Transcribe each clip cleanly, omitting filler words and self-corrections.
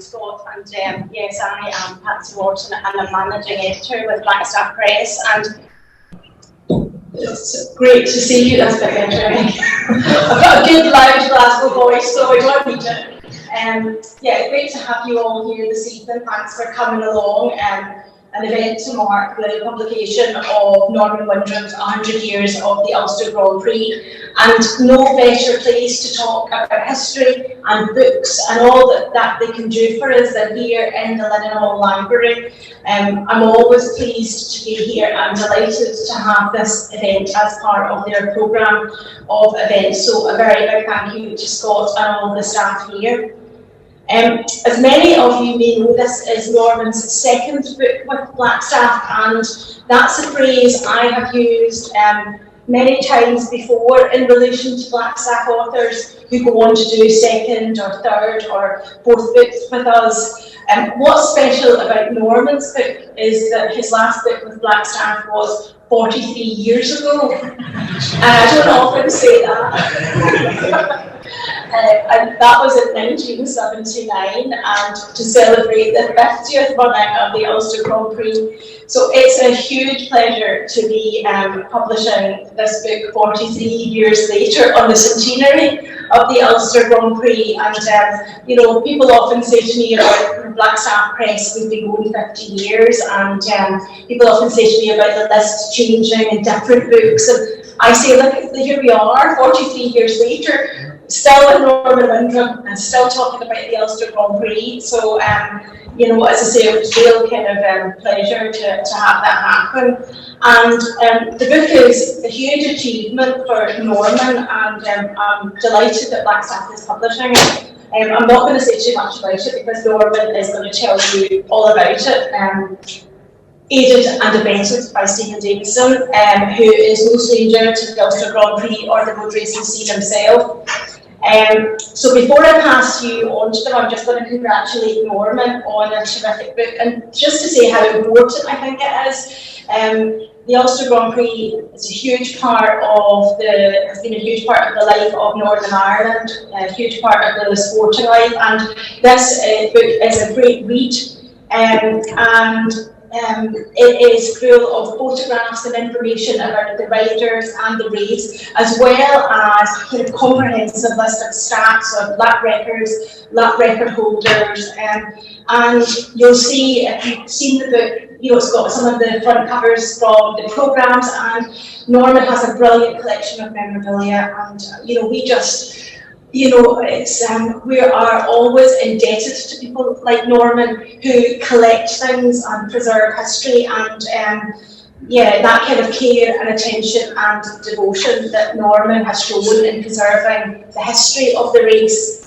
Scott, and yes, I am Patsy Wharton, and I'm managing editor with Blackstaff Press, and it's great to see you. That's a bit better. I've got a good loud Glasgow voice, so I don't need it. Yeah, great to have you all here this evening. Thanks for coming along. An event to mark the publication of Norman Windrum's 100 years of the Ulster Grand Prix, and no better place to talk about history and books and all that they can do for us than here in the Linen Hall Library. I'm always pleased to be here and delighted to have this event as part of their programme of events, so a very big thank you to Scott and all the staff here. As many of you may know, this is Norman's second book with Blackstaff, and that's a phrase I have used many times before in relation to Blackstaff authors who go on to do second or third or fourth books with us. What's special about Norman's book is that his last book with Blackstaff was 43 years ago. I don't often say that. And that was in 1979, and to celebrate the 50th running of the Ulster Grand Prix. So it's a huge pleasure to be publishing this book 43 years later on the centenary of the Ulster Grand Prix. And you know, people often say to me about Blackstaff Press, we've been going 50 years, and people often say to me about the list changing and different books. And I say, look, here we are, 43 years later, still with Norman Windrum and still talking about the Ulster Grand Prix. So, you know, as I say, it was a real kind of pleasure to have that happen. And the book is a huge achievement for Norman, and I'm delighted that Blackstaff is publishing it. I'm not going to say too much about it because Norman is going to tell you all about it. Aided and abetted by Stephen Davison, who is no stranger to the Ulster Grand Prix or the road racing scene himself. So before I pass you on to them, I'm just going to congratulate Norman on a terrific book, and just to say how important I think it is. The Ulster Grand Prix is a huge part of has been a huge part of the life of Northern Ireland, a huge part of the sporting life, and this book is a great read, and it is full of photographs and information about the riders and the race, as well as kind of comprehensive list of stats of lap records, lap record holders, and you'll see, if you've seen the book, you know, it's got some of the front covers from the programmes, and Norman has a brilliant collection of memorabilia, and you know, we just, you know, it's we are always indebted to people like Norman who collect things and preserve history, and yeah, that kind of care and attention and devotion that Norman has shown in preserving the history of the race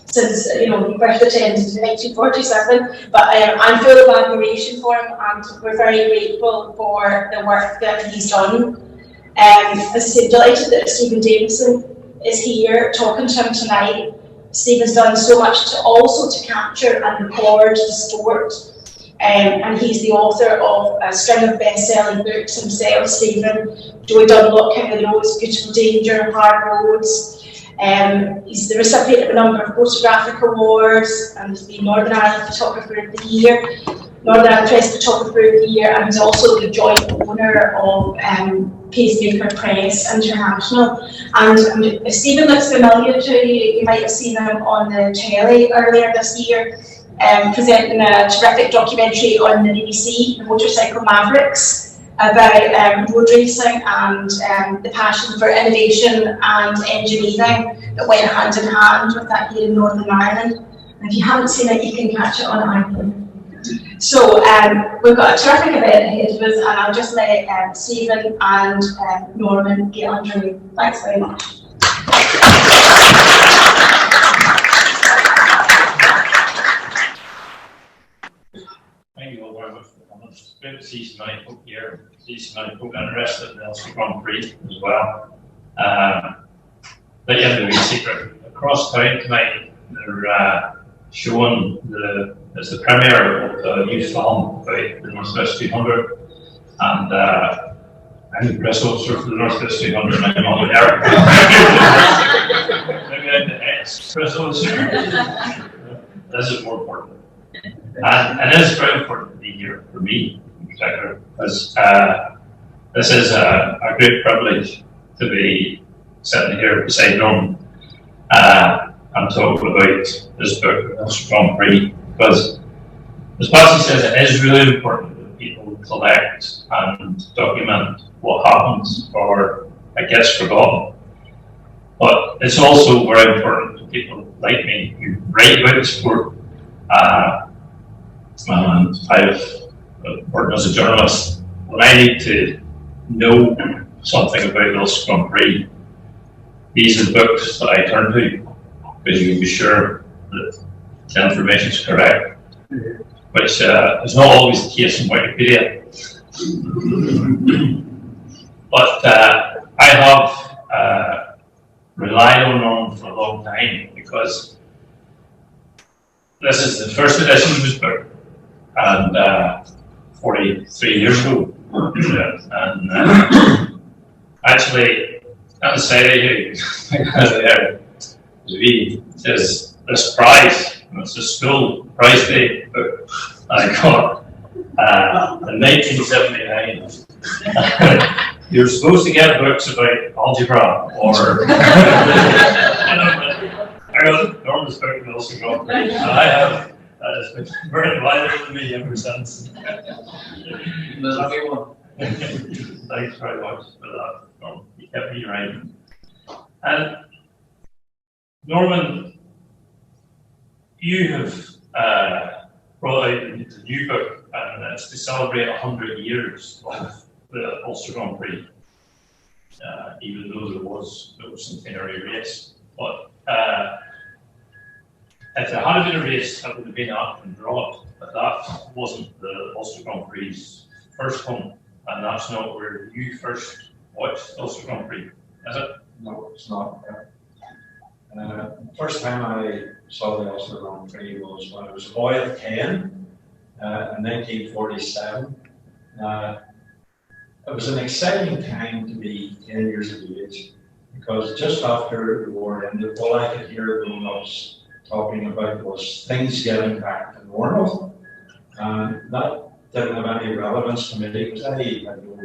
since, you know, he first attended in 1947. But I'm full of admiration for him, and we're very grateful for the work that he's done. As I say, delighted that Stephen Davison is here talking to him tonight. Stephen's done so much to capture and record the sport, and he's the author of a string of best-selling books himself, Stephen. Joey Dunlop, King of the Roads, Beautiful Danger, Hard Roads. He's the recipient of a number of photographic awards, and he's been Northern Ireland Photographer of the Year, Northern Ireland Press Photographer of the Year, and he's also the joint owner of Pacemaker Press International. And if Stephen looks familiar to you, you might have seen him on the telly earlier this year, presenting a terrific documentary on the BBC, The Motorcycle Mavericks, about road racing and the passion for innovation and engineering that went hand in hand with that here in Northern Ireland. And if you haven't seen it, you can catch it on iPhone. So we've got a terrific event ahead of us, and I'll just let Stephen and Norman get underway. Thanks very much. Thank you all very much for coming. It's great to see so many folk here, see so many folk interested in the Ulster Grand Prix as well. But yeah, the secret across town tonight, they're showing it's the premiere of the new film about the Northwest 200, and I'm the press officer for the Northwest 200, and I'm on with Eric. Maybe I'm the ex-press officer. this is more important. And it is very important to be here for me in particular, because this is a great privilege to be sitting here beside Norman and talking about this book, Ulster Grand Prix, because as Patsy says, it is really important that people collect and document what happens or it gets forgotten. But it's also very important to people like me who write about the sport. And I've worked as a journalist. When I need to know something about the Ulster Grand Prix, these are books that I turn to, because you can be sure that the information is correct, which is not always the case in Wikipedia. But I have relied on Norman for a long time, because this is the first edition of his book, and 43 years ago. And actually, at the side of you, there says this prize, and it's a school prize day book I got in 1979. You're supposed to get books about algebra or I got Norman's book and Ulster Grand Prix, and I have it's been very valuable to me ever since. The lucky one. Thanks very much for that, Norman. You kept me right. And Norman, you have brought out the new book, and it's to celebrate 100 years of the Ulster Grand Prix, even though there was no centenary race. But if there had been a race, that would have been up and brought, but that wasn't the Ulster Grand Prix's first home, and that's not where you first watched Ulster Grand Prix, is it? No, it's not. The first time I saw the Ulster Grand Prix was when I was a boy of 10 in 1947. It was an exciting time to be 10 years of age, because just after the war ended, all I could hear grown-ups talking about was things getting back to normal. And that didn't have any relevance to me, because I had no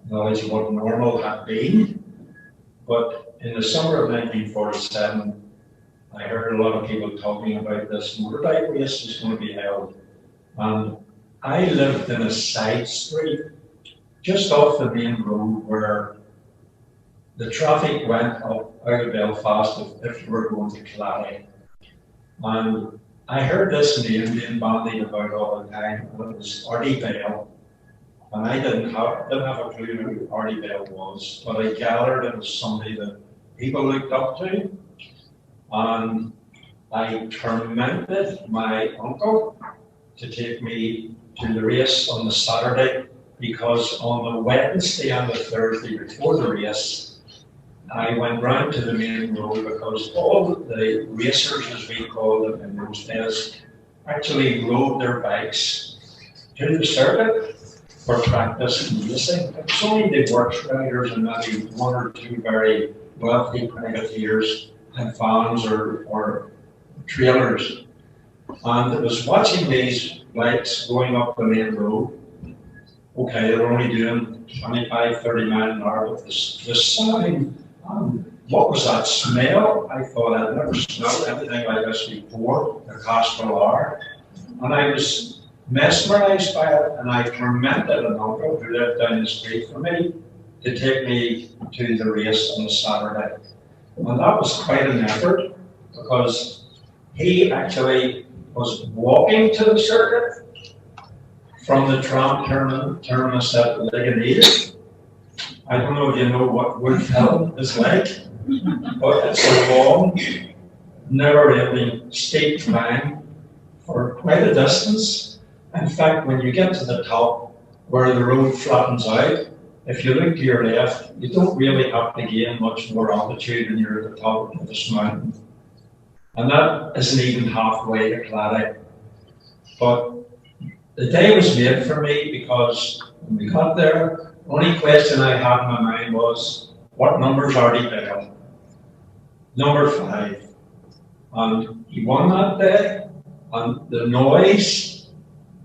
knowledge of what normal had been. But in the summer of 1947, I heard a lot of people talking about this motorbike race was going to be held. And I lived in a side street just off the main road where the traffic went up out of Belfast if you were going to Clary. And I heard this name being bandied about all the time, and it was Artie Bell. And I didn't have a clue who Artie Bell was, but I gathered it was somebody that people looked up to. And I tormented my uncle to take me to the race on the Saturday, because on the Wednesday and the Thursday before the race, I went round to the main road, because all the racers, as we called them in those days, actually rode their bikes to the circuit for practice and racing. It was only the works riders and maybe one or two very wealthy privateers had vans or trailers. And it was watching these bikes going up the main road. Okay, they're only doing 25, 30 miles an hour, but the sound, what was that smell? I thought I'd never smelled anything like this before, the Castellar. And I was mesmerised by it, and I tormented an uncle who lived down the street from me to take me to the race on a Saturday. And that was quite an effort, because he actually was walking to the circuit from the tram terminus at Ligonier. I don't know if you know what Woodfell is like, but it's a long, never-ending steep climb for quite a distance. In fact, when you get to the top, where the road flattens out, if you look to your left, you don't really have to gain much more altitude when you're at the top of this mountain. And that isn't even halfway to Clary. But the day was made for me, because when we got there, the only question I had in my mind was, what number's Artie Bell? Number 5. And he won that day, and the noise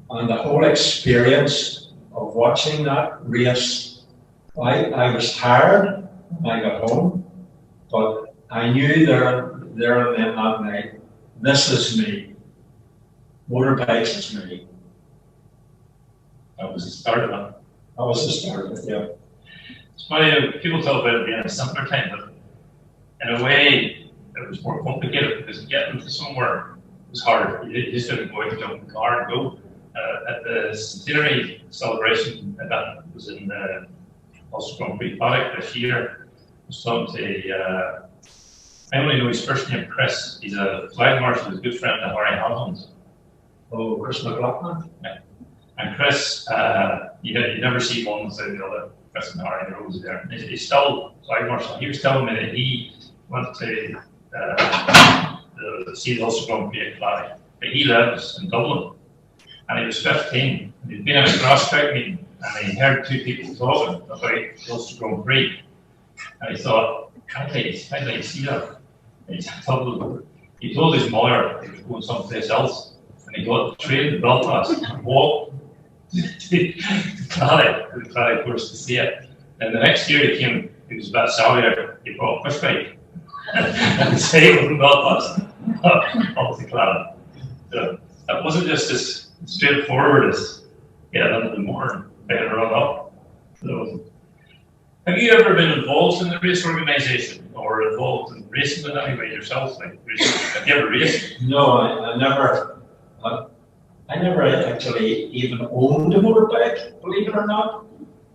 and the whole experience of watching that race, I was tired when I got home, but I knew there and then that night, this is me. Motorbikes is me. That was the start of it. That was the start of it, yeah. It's funny, people talk about it being a simpler time, but in a way, it was more complicated because getting to somewhere was harder. You just didn't go out, jump in the car and go. At the centenary celebration that was in the Ulster Grand Prix paddock this year, I was talking to, I only know his first name, Chris. He's a flag marshal, he's a good friend of Harry Hamlin's. Oh, Chris McLaughlin? Yeah. And Chris, you never see one without the other. Chris and Harry, they're always there. He's still flag marshal. He was telling me that he went to see the Ulster Grand Prix at Clary, but he lives in Dublin. And he was 15, and he'd been at a cross-track meeting, and he heard two people talking about the Ulster Grand Prix. And he thought, how did I see that? And he told his mother he was going someplace else, and he got the train to Belfast and walked to the Clary course to see it. And the next year he came, he was about salary, he brought a push bike and sailed from Belfast up to Clary. So that wasn't just as straightforward as getting into the morning, picking run up. So, have you ever been involved in the race organisation or involved in racing in any way yourself? Like racing? Have you ever raced? No, I never. I never actually even owned a motorbike, believe it or not.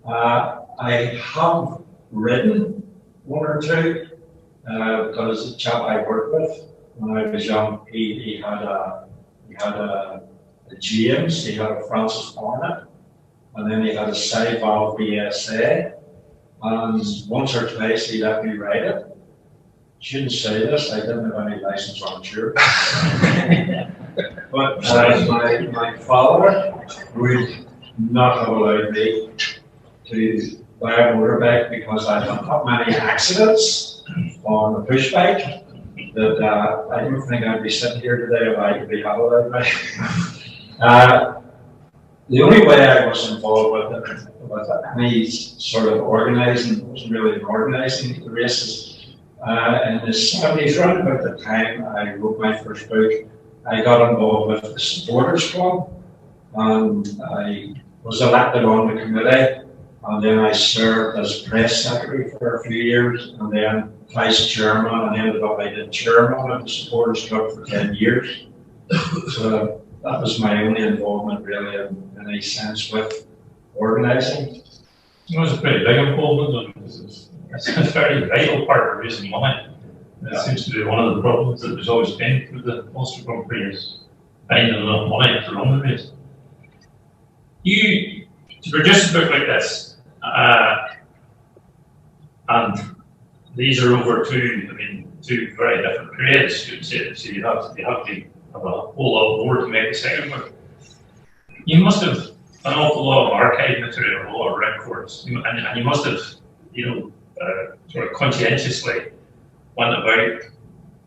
I have ridden one or two because the chap I worked with when I was young, he had a James, he had a Francis Hornet, and then he had a side-valve BSA, and once or twice he let me ride it. Shouldn't say this, I didn't have any license, I'm sure. But my father would not have allowed me to buy a motorbike because I had not many accidents on a push bike that I don't think I'd be sitting here today if I could be allowed by. The only way I was involved with any sort of organising, wasn't really organising the races. In the 70s, around about the time I wrote my first book, I got involved with the supporters club, and I was elected on the committee, and then I served as press secretary for a few years, and then vice chairman, and ended up I did chairman of the supporters club for 10 years. So that was my only involvement really in any sense with organising. It was a pretty big involvement, and it's a very vital part of raising money. It seems to be one of the problems that there's always been with the Ulster Grand Prix is finding enough money to run the race. To produce a book like this, and these are over two very different periods, you'd say, so you have to have a whole lot more to make the second book. You must have an awful lot of archive material, a lot of records, and you must have, sort of conscientiously went about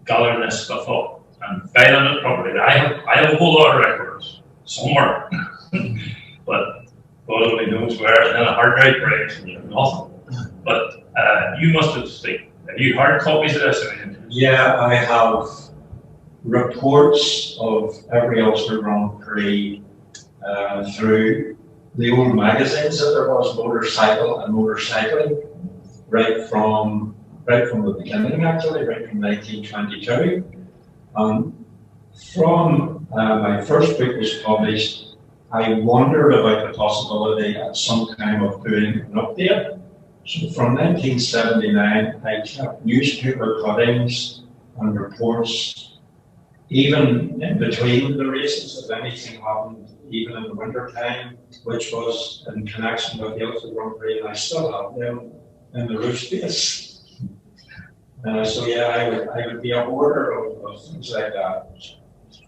gathering this stuff up and filing it properly. I have a whole lot of records somewhere, but God only knows where. And then a hard drive breaks and you have nothing. But you must have you hard copies of this? Yeah, I have reports of every Ulster Grand Prix through the old magazines that there was, Motorcycle and Motorcycling, right from the beginning actually, right from 1922. From my first book was published, I wondered about the possibility at some time of doing an update. So from 1979, I kept newspaper cuttings and reports, even in between the races, if anything happened, even in the winter time, which was in connection with the Ulster Grand Prix, and I still have them in the roof space. So yeah, I would be a hoarder of things like that.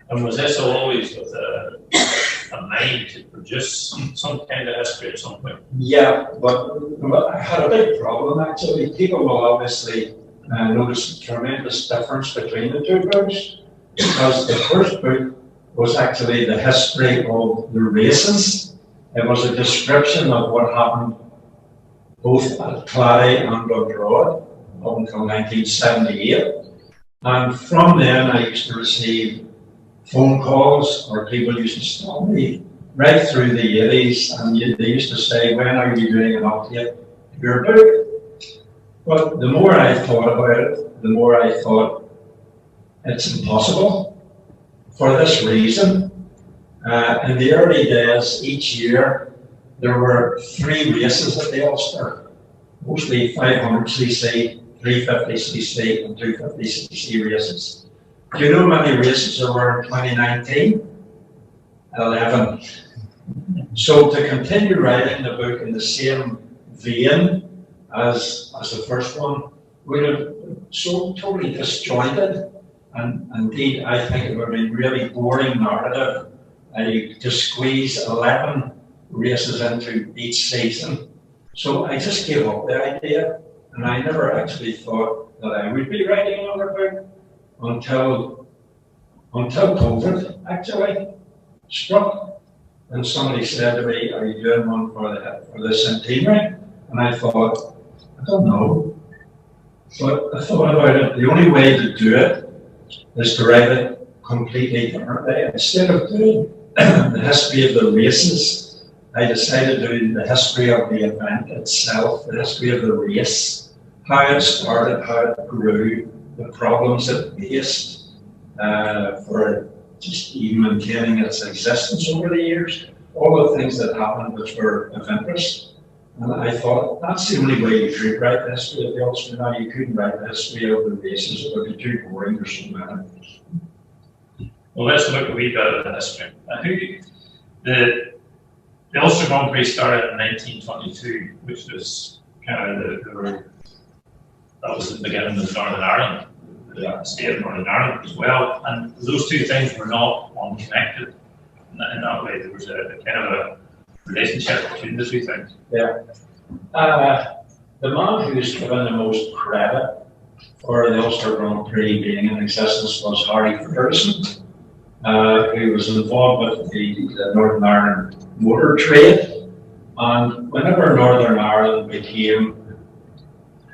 And was this always with a mind to produce some kind of history at some point? Yeah, but I had a big problem actually. People will obviously notice a tremendous difference between the two books. because the first book was actually the history of the races. It was a description of what happened both at Clary and abroad up until 1978. And from then I used to receive phone calls, or people used to stop me right through the 80s, and they used to say, when are you doing an update of your book? But the more I thought about it, the more I thought it's impossible for this reason. In the early days, each year, there were 3 races at the Ulster, mostly 500cc, 350cc, and 250cc races. Do you know how many races there were in 2019? 11. So to continue writing the book in the same vein as the first one would have so totally disjointed, and indeed I think it would have been really boring narrative to squeeze 11 races into each season. So I just gave up the idea, and I never actually thought that I would be writing another book until COVID actually struck, and somebody said to me, "Are you doing one for the centenary?" And I thought, I don't know. But I thought about it. The only way to do it is to write it completely differently. Instead of doing the history of the races, I decided to do the history of the event itself, the history of the race, how it started, how it grew, the problems it faced for just even maintaining its existence over the years, all the things that happened which were of interest. And I thought, that's the only way you could write the history of the Ulster. Now, you couldn't write the history of the races, it would be too boring, there's so many. Well, let's look a wee bit at the history. I think the Ulster Grand Prix started in 1922, which was kind of that was the beginning of Northern Ireland, the state of Northern Ireland as well. And those two things were not unconnected. In that way, there was a kind of a relationship between the two things. Yeah. The man who's given the most credit for the Ulster Grand Prix being in existence was Harry Davison, who was involved with the Northern Ireland motor trade. And whenever Northern Ireland became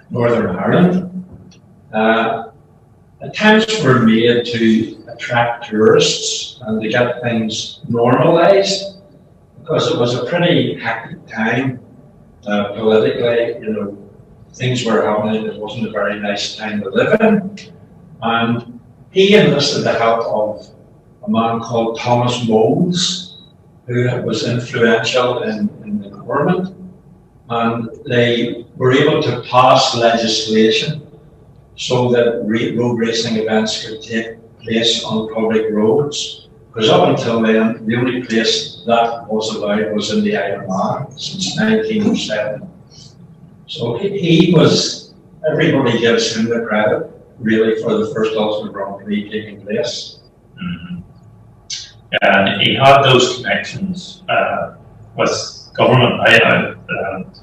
Northern Ireland, attempts were made to attract tourists and to get things normalized, because it was a pretty hectic time politically. You know, things were happening. It wasn't a very nice time to live in. And he enlisted the help of a man called Thomas Moles, who was influential in the government. And they were able to pass legislation so that road racing events could take place on public roads. Because up until then, the only place that was allowed was in the Isle of Man since 1907. So he was, everybody gives him the credit, really, for the first Ulster Grand Prix taking place. Mm-hmm. And he had those connections with government. I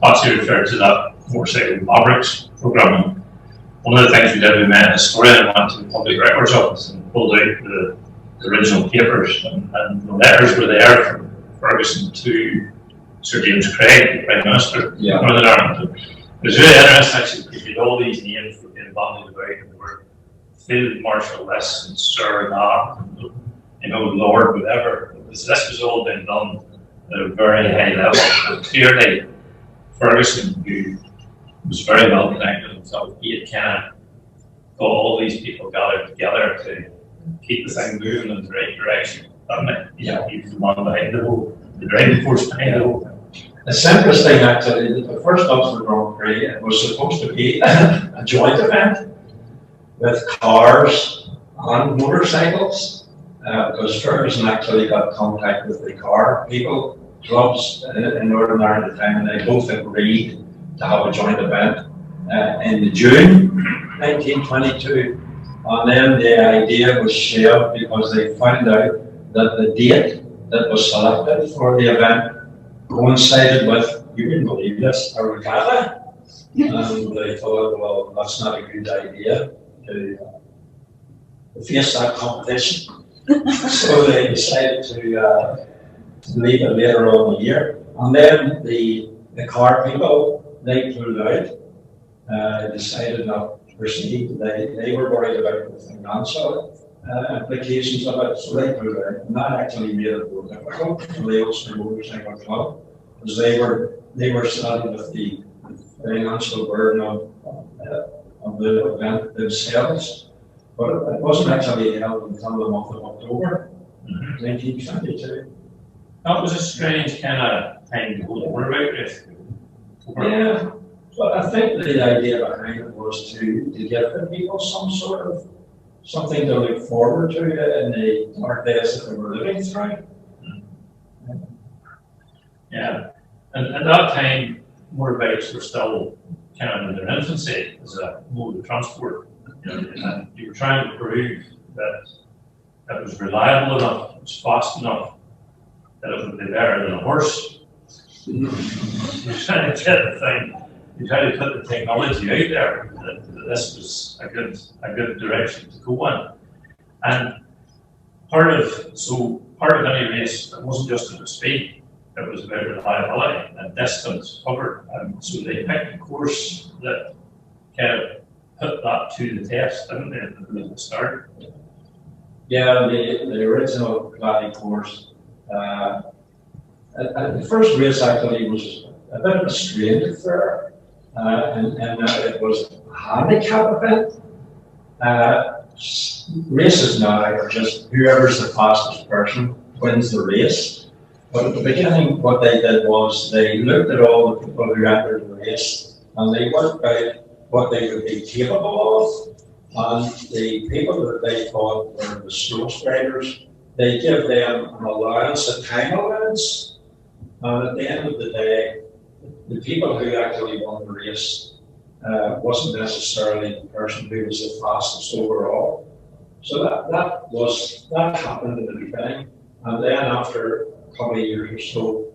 actually referred to that motorcycle Mavericks programme. One of the things we did, we met a historian and went to the Public Records Office and pulled out the original papers, and the letters were there from Ferguson to Sir James Craig, the Prime Minister of Northern Ireland. It was really interesting actually, because we had all these names were being bandied about, and there were Field Marshal this and Sir that, and, you know, Lord whatever. This was all been done at a very high level. And clearly, Ferguson, who was very well connected himself, he had kind of got all these people gathered together to keep the thing moving in the right direction. He was the man behind the driving force behind the whole thing. It's interesting actually that the first Ulster Grand Prix was supposed to be a joint event with cars and motorcycles, because Ferguson actually got contact with the car people, clubs in Northern Ireland at the time, and they both agreed to have a joint event in June 1922. And then the idea was shelved because they found out that the date that was selected for the event coincided with, you wouldn't believe this, a regatta. And they thought, well, that's not a good idea face that competition. So they decided to leave it later on in the year. And then the car people, they pulled out, decided not to proceed. They were worried about the financial implications of it, so they pulled out. And that actually made it more difficult for the Ulster Motorcycle Club, because they were starting with the financial burden of the event themselves. But it wasn't actually held until the month of October, 1922. That was a strange kind of time to hold over about this. Yeah, but I think the idea behind it was to give the people some sort of something to look forward to in the dark days that they were living through. Yeah, and at that time, motorbikes were still kind of in their infancy as a mode of transport. And you were trying to prove that it was reliable enough, it was fast enough, that it would be better than a horse. You're trying to get the thing, you're trying to put the technology out there that this was a good direction to go in. And part of any race, it wasn't just about speed, it was about reliability and distance covered. And so they picked a course that kind of put that to the test, didn't they, at the start? Yeah, the original Claddagh course. The first race actually was a bit of a strange affair, and it was a handicap event. Races now are just whoever's the fastest person wins the race. But at the beginning, what they did was they looked at all the people who entered the race and they worked out what they would be capable of. And the people that they thought were the slow riders, they give them an allowance, a time allowance. And at the end of the day, the people who actually won the race wasn't necessarily the person who was the fastest overall. So that happened in the beginning. And then after a couple of years or so,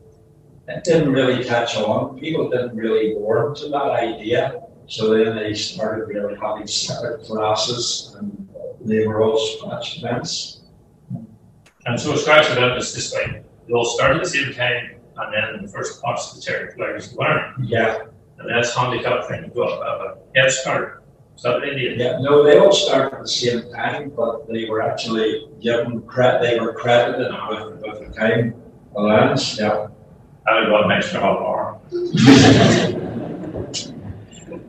it didn't really catch on. People didn't really warm to that idea. So then they started really having separate classes, and they were all scratch events. And so scratch event is just like, they all start at the same time, and then the first class of the charity flag is the winner. Yeah. And that's handicap thing, you got a head start. Is that the idea? Yeah, no, they all started at the same time, but they were actually given credit, they were credited with the time allowance, yeah. I got an extra half hour.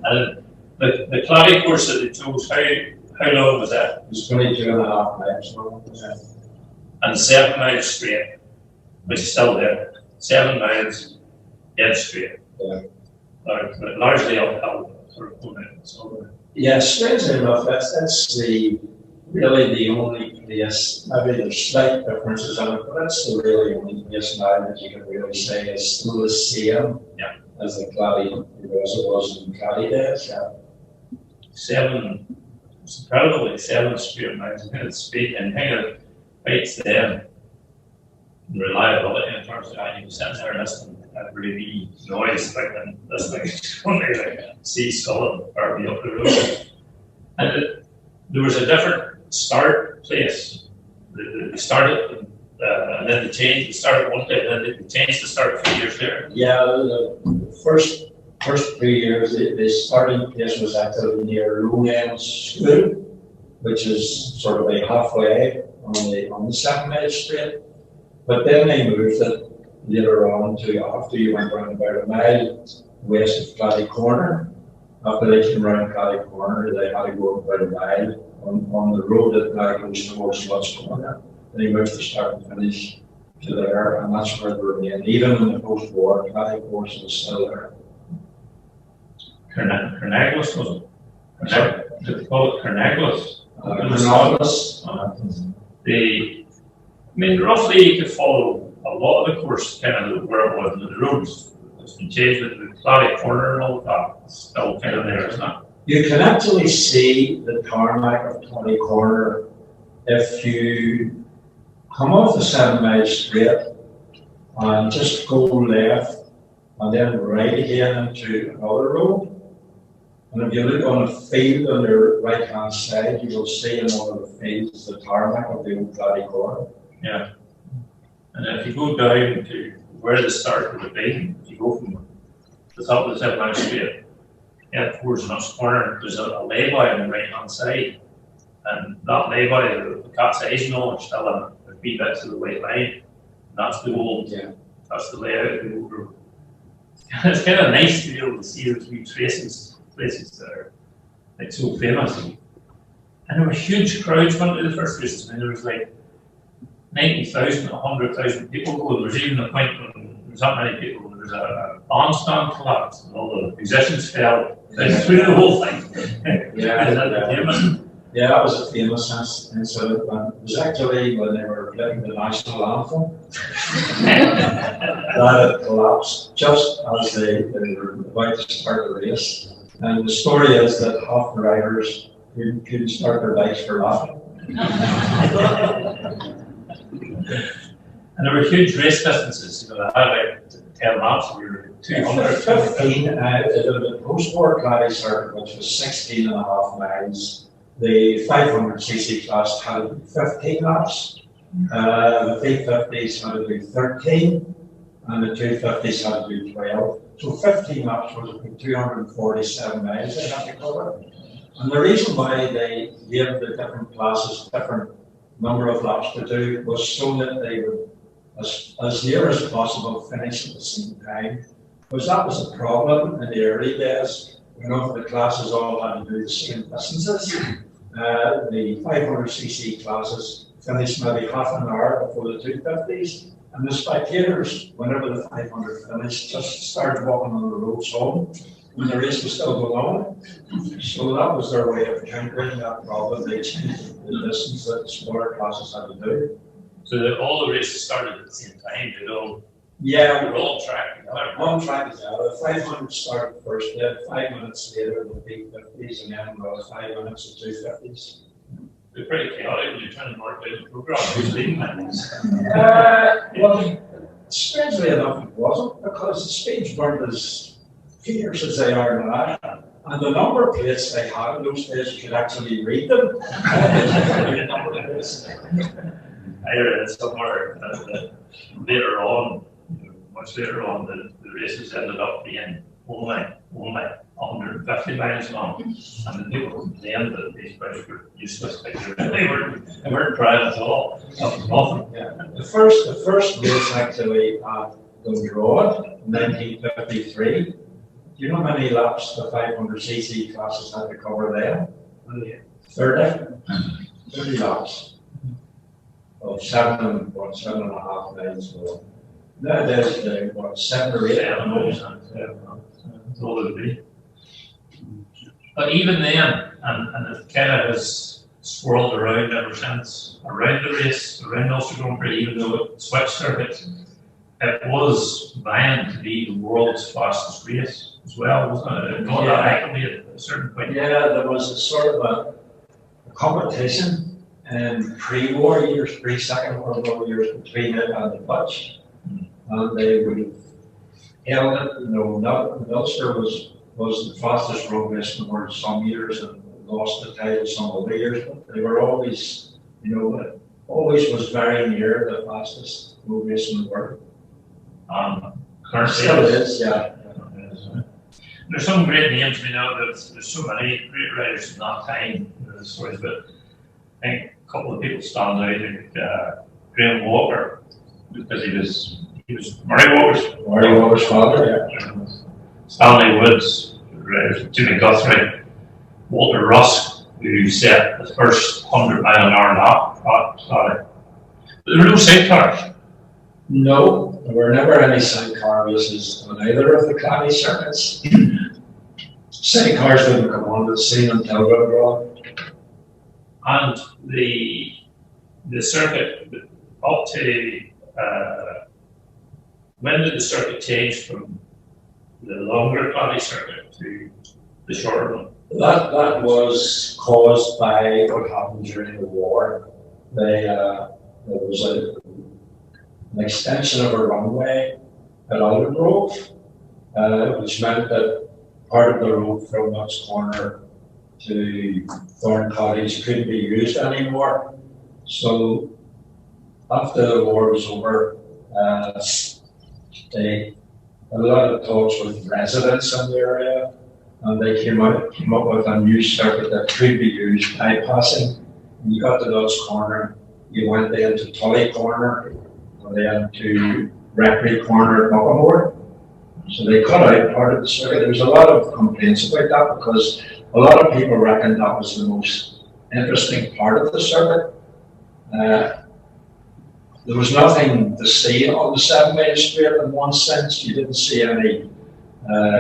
And the Claddagh course that they chose, how long was that? It was 22.5 miles long. Yeah. And 7 miles straight, which is still there. 7 miles dead straight. Yeah. Largely uphill sort of going. So, yeah, strangely enough, that's really the only place. Maybe there's slight differences in it, but that's the really only place now that you can really say is still the same as the Claddagh, as it was in Claddagh days. Yeah. 7, it's incredible, like 7 straight miles. I think it's speed and kind of beats them in reliability in terms of how you sitting there listening to that really noise, like and listening to one day like see Scullen or be up the road. And there was a different start place. They started and then they changed. They started one day, and then they changed the start a few years later. Yeah, the first 3 years, the starting place was actually near Lowland School, which is sort of like halfway on the 7 mile straight. But then they moved it later on to after you went around about a mile west of Claddagh Corner. After they came around Claddagh Corner, they had to go about a mile on the road that now goes towards Lutz Corner. They moved the start and finish to there, and that's where they remain. Even in the post-war, Claddagh course was still there. Carnaglis, was it? Did they call it Carnaglis? I mean, roughly you could follow a lot of the course, kind of where it was in the roads. It's been changed with the Claddagh Corner and all that. It's still kind of there, isn't it? You can actually see the tarmac of Claddagh Corner if you come off the 7 mile straight and just go left and then right again into another road. And if you look on a field on your right hand side, you will see in one of the fields the tarmac of the old Valley Corner. Yeah. And if you go down to where the start would be, if you go from the top of the 7 Mile Street, yeah, towards the next corner, there's a lay-by on the right hand side. And that lay-by, the cat's eyes are still a few bits of the white line. And that's the old, that's the layout of the old road. It's kind of nice to be able to see those wee places that are like so famous. And there were huge crowds went to the first races. I mean, there was like 90,000, 100,000 people go. There was even a point when there was that many people. There was a bandstand collapsed and all the musicians fell through the whole thing. Yeah, that was a famous incident. It was actually when they were playing the national anthem that it collapsed just as they were about to start the race. And the story is that half the riders couldn't start their bikes for laughing. And there were huge race distances. You know, they had like 10 laps. We were 200. 15. The post-war Clary circuit, which was 16 and a half miles. The 500cc class had 15 laps. The 350s had to do 13, and the 250s had to do 12. So 15 laps was about 247 miles they had to cover. And the reason why they gave the different classes different number of laps to do was so that they would, as near as possible, finish at the same time. Because that was a problem in the early days. Whenever the classes all had to do the same distances. The 500cc classes finished maybe half an hour before the 250s, and the spectators, whenever the 500 finished, just started walking on the roads home when the race was still going on. So that was their way of countering that problem. They changed the distance that the smaller classes had to do. So that all the races started at the same time, they all Yeah, were all on track together. one track is out. The 500 started first, then 5 minutes later the 350s, and then about 5 minutes of 250s. They're pretty chaotic when you're trying to mark out the program. Who's leading Well, strangely enough, it wasn't, because the speeds weren't as fierce as they are now. And the number plates they had in those days, you could actually read them. I read it somewhere that later on, much later on, the races ended up being only 150 miles long, and the people at the end of these bikes were useless pictures. They weren't driving at all. That was nothing. Yeah. The first race actually at Dundroad in 1953. Do you know how many laps the 500cc classes had to cover there? 30 laps. Of 7.5 miles long. Nowadays, they what 7 or 8. That's all it would be. But even then, and it kind of has swirled around ever since, around the race, around Ulster Grand Prix, even though it switched circuits, it was vying to be the world's fastest race as well, wasn't it? It got that accolade at a certain point. Yeah, there was a sort of a competition in pre-war years, pre-Second World War years between it and the Dutch. And they would have held it, you know, Ulster was the fastest road race in the world some years and lost the title some other years, but they were always, you know, it always was very near the fastest road race in the world. Currently Still is, yeah. There's some great names, we know that there's so many great riders in that time, the stories, but I think a couple of people stand out, like Graham Walker, because he was Murray Walker's father, yeah. Stanley Woods, Jimmy Guthrie, Walter Rusk, who set the first 100-mile-an-hour lap. But there were no sidecars. No, there were never any sidecar races on either of the Clary circuits. Sidecars didn't come on the scene until Dundroad. And the circuit up to when did the circuit change from the longer Clary circuit to the shorter one? That was caused by what happened during the war. There was an extension of a runway at Aldergrove, which meant that part of the road from Nuts Corner to Thorn Cottage couldn't be used anymore. So after the war was over, they had a lot of talks with residents in the area, and they came up with a new circuit that could be used bypassing. When you got to Nuts Corner, you went then to Tully Corner, and then to Rectory Corner at Muckamore. So they cut out part of the circuit. There was a lot of complaints about that because a lot of people reckoned that was the most interesting part of the circuit. There was nothing to see on the 7 Mile Street in one sense. You didn't see any,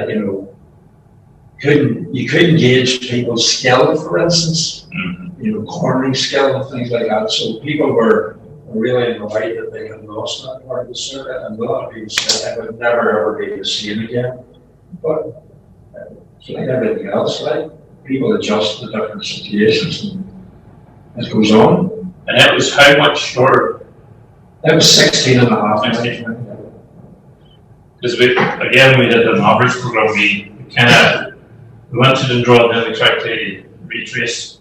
you couldn't gauge people's skill, for instance, cornering skill and things like that. So people were really annoyed that they had lost that part of the circuit, and a lot of people said they would never ever be able to see it again. But it's like everything else, right? People adjust to different situations and it goes on. And it was how much shorter? That was 16 and a half. 16. Because we did an average program. We went to the draw and we tried to retrace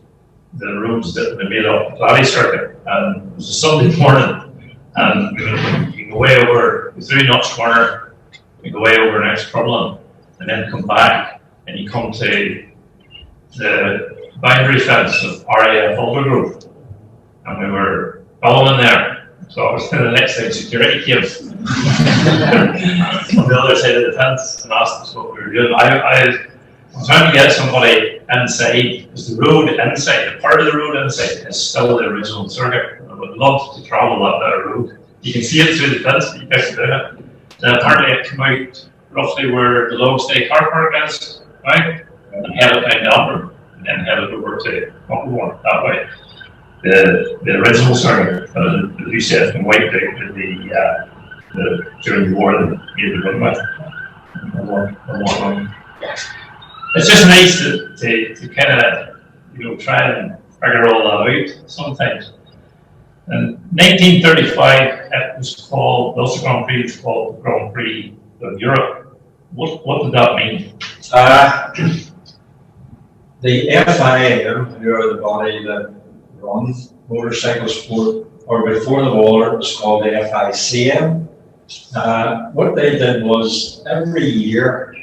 the roads that we made up the Valley Circuit. And it was a Sunday morning, and you go way over through Nuts Corner, you go way over next Crumlin, and then come back, and you come to the boundary fence of RAF Aldergrove, and we were following there. So I was in the next thing, security came on the other side of the fence and asked us what we were doing. I'm trying to get somebody inside, because the road inside, the part of the road inside is still the original circuit. I would love to travel that bit of road. You can see it through the fence, but you can't do it. And apparently it came out roughly where the Low Stay car park is, right? And headed down the upper, and then headed over to Muckamore that way. The original circuit, as you said, from wiped out during the war that made the runway. It's just nice to kind of try and figure all that out sometimes. In 1935, it was called, the Ulster Grand Prix was called the Grand Prix of Europe. What did that mean? The FIM, who are the body that runs motorcycle sport, or before the war it was called the FICM. What they did was every year,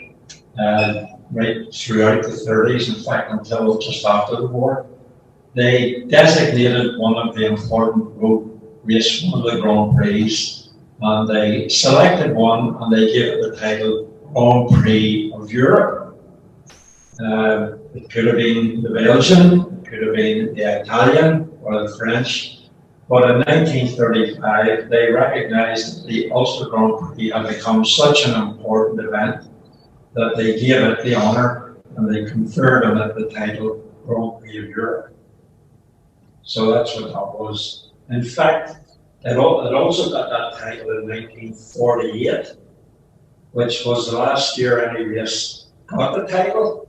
right throughout the 30s, in fact until just after the war, they designated one of the important road races, one of the Grand Prix, and they selected one and they gave it the title Grand Prix of Europe. It could have been the Belgian, it could have been the Italian or the French, but in 1935 they recognized that the Ulster Grand Prix had become such an important event that they gave it the honor and they conferred on it the title Grand Prix of Europe. So that's what that was. In fact, it also got that title in 1948, which was the last year any race got the title,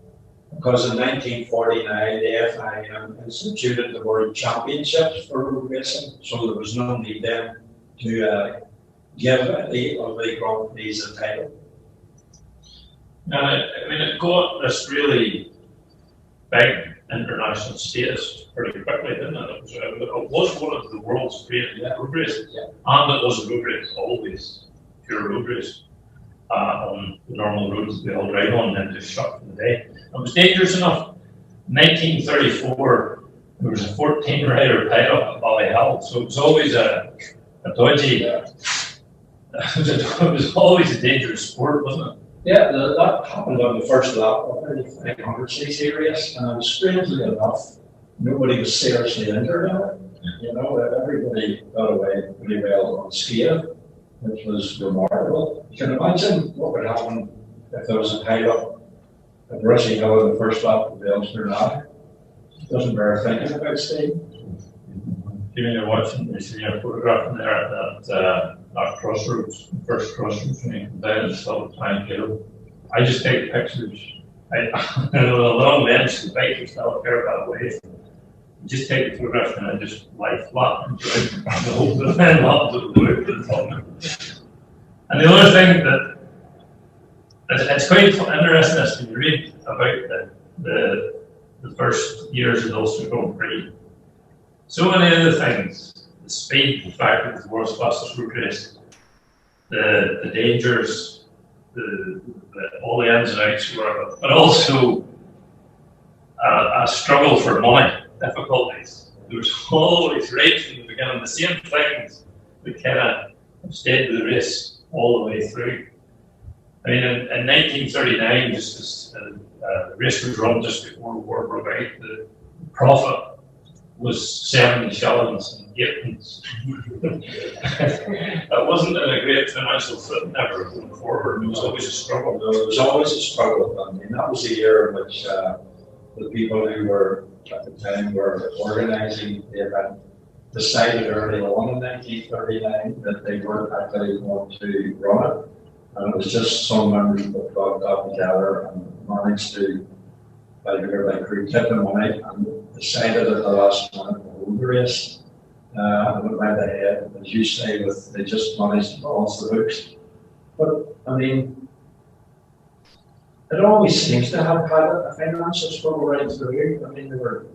because in 1949 the FIM instituted the World Championships for road racing, so there was no need then to give the Grand Prix a title. I mean, it got this really big international status pretty quickly, didn't it? It was one of the world's great road races, and it was a road race, always pure road race on the normal roads they all drive on, and then just shut for the day. It was dangerous enough. In 1934, there was a 14-rider title at Ballyhell, so it was always a dodgy. It was always a dangerous sport, wasn't it? Yeah, that happened on the first lap of the 500cc race, and strangely enough, nobody was seriously injured in it. Everybody got away pretty well unscathed, which was remarkable. You can imagine what would happen if there was a pileup at Rushy Hill in the first lap of the Ulster Grand Prix. Doesn't bear thinking about, Steve. You're watching, you see a photograph in there at that crossroads, the first crossroads when you come down and still trying to go. I just take pictures. A long lens, the bike is still a fair bit away. Just take the photograph and I just lie flat and hold the pen up to the blue. And the other thing that it's quite interesting as to read about the first years of the Ulster Grand Prix. So many other things, the speed, the fact that it was the world's fastest road race, the dangers, all the ins and outs were, but also a struggle for money, difficulties. There was always, right from the beginning, the same things that kind of stayed with the race all the way through. I mean, in 1939, just as the race was run just before World War broke out, the profit was 70 shillings and 8pence. That wasn't in a great financial footing ever going forward. It was always a struggle. No, it was always a struggle. I mean, that was the year in which the people who were at the time were organising the event decided early on in 1939 that they weren't actually going to run it. And it was just some members of the club got together and managed to, by crew, kept the money and decided at the last minute to hold the race. And it went ahead, as you say, they just managed to balance the books. But, I mean, it always seems to have had a financial struggle right through. I mean, there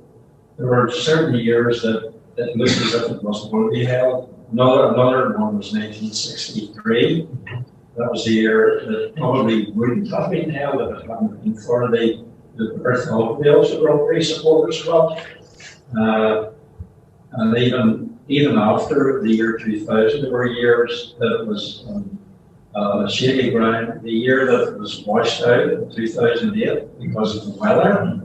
were certain years that it looked as if it wasn't going to be held. Another one was 1963. That was the year that probably wouldn't have been held if it hadn't been for the birth of the Ulster Grand Prix Supporters Club. And even after the year 2000, there were years that it was shaky ground. The year that it was washed out in 2008 because of the weather,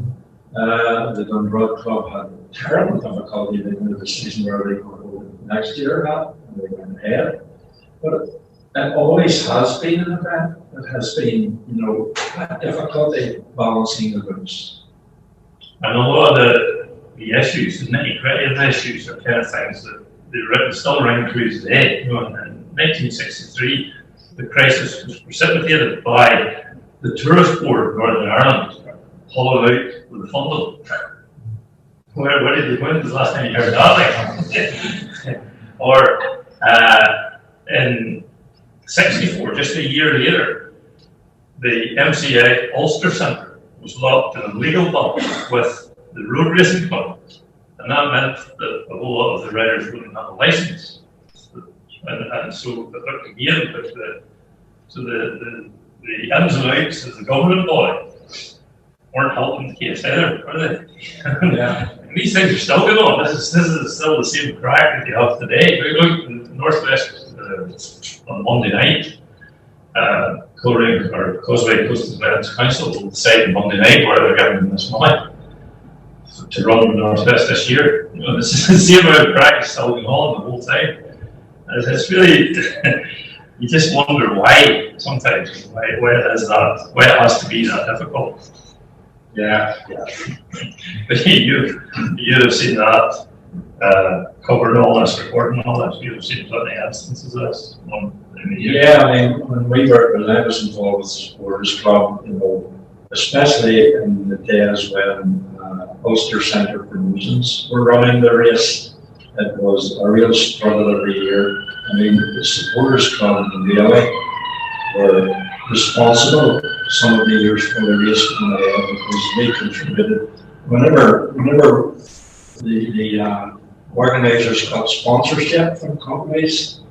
the Dundrod Club had terrible difficulty making a decision where they would hold it next year or not, and they went ahead. But it always has been an event that has been, a difficulty balancing the books. And a lot of the issues, the nitty-gritty of the issues are kind of things that they still ring true today. In 1963, the crisis was precipitated by the Tourist Board of Northern Ireland hollowed out with the funding. When was the last time you heard that? Or in 64, just a year later, the MCA Ulster Centre was locked in a legal battle with the road racing club, and that meant that a whole lot of the riders wouldn't have a licence. And so it looked again, but the ins and outs of the government body weren't helping the case either, were they? Yeah. And these things are still going on. This is still the same crack that you have today. Look, in the Northwest on Monday night, Causeway Coast Events Council will decide on Monday night where they're getting this money to run the Northwest this year. This is the same amount of crack is still going on the whole time. It's really, you just wonder why sometimes, why it is that, why it has to be that difficult. Yeah. But you'd have seen that covering all this, recording all this. You'd have seen plenty of instances of this. Yeah, I mean, when I was involved with the Supporters Club, especially in the days when Ulster Centre promotions were running the race, it was a real struggle every year. I mean, the Supporters Club really were responsible some of the years for the race going ahead because they contributed. Whenever the organisers got sponsorship from companies,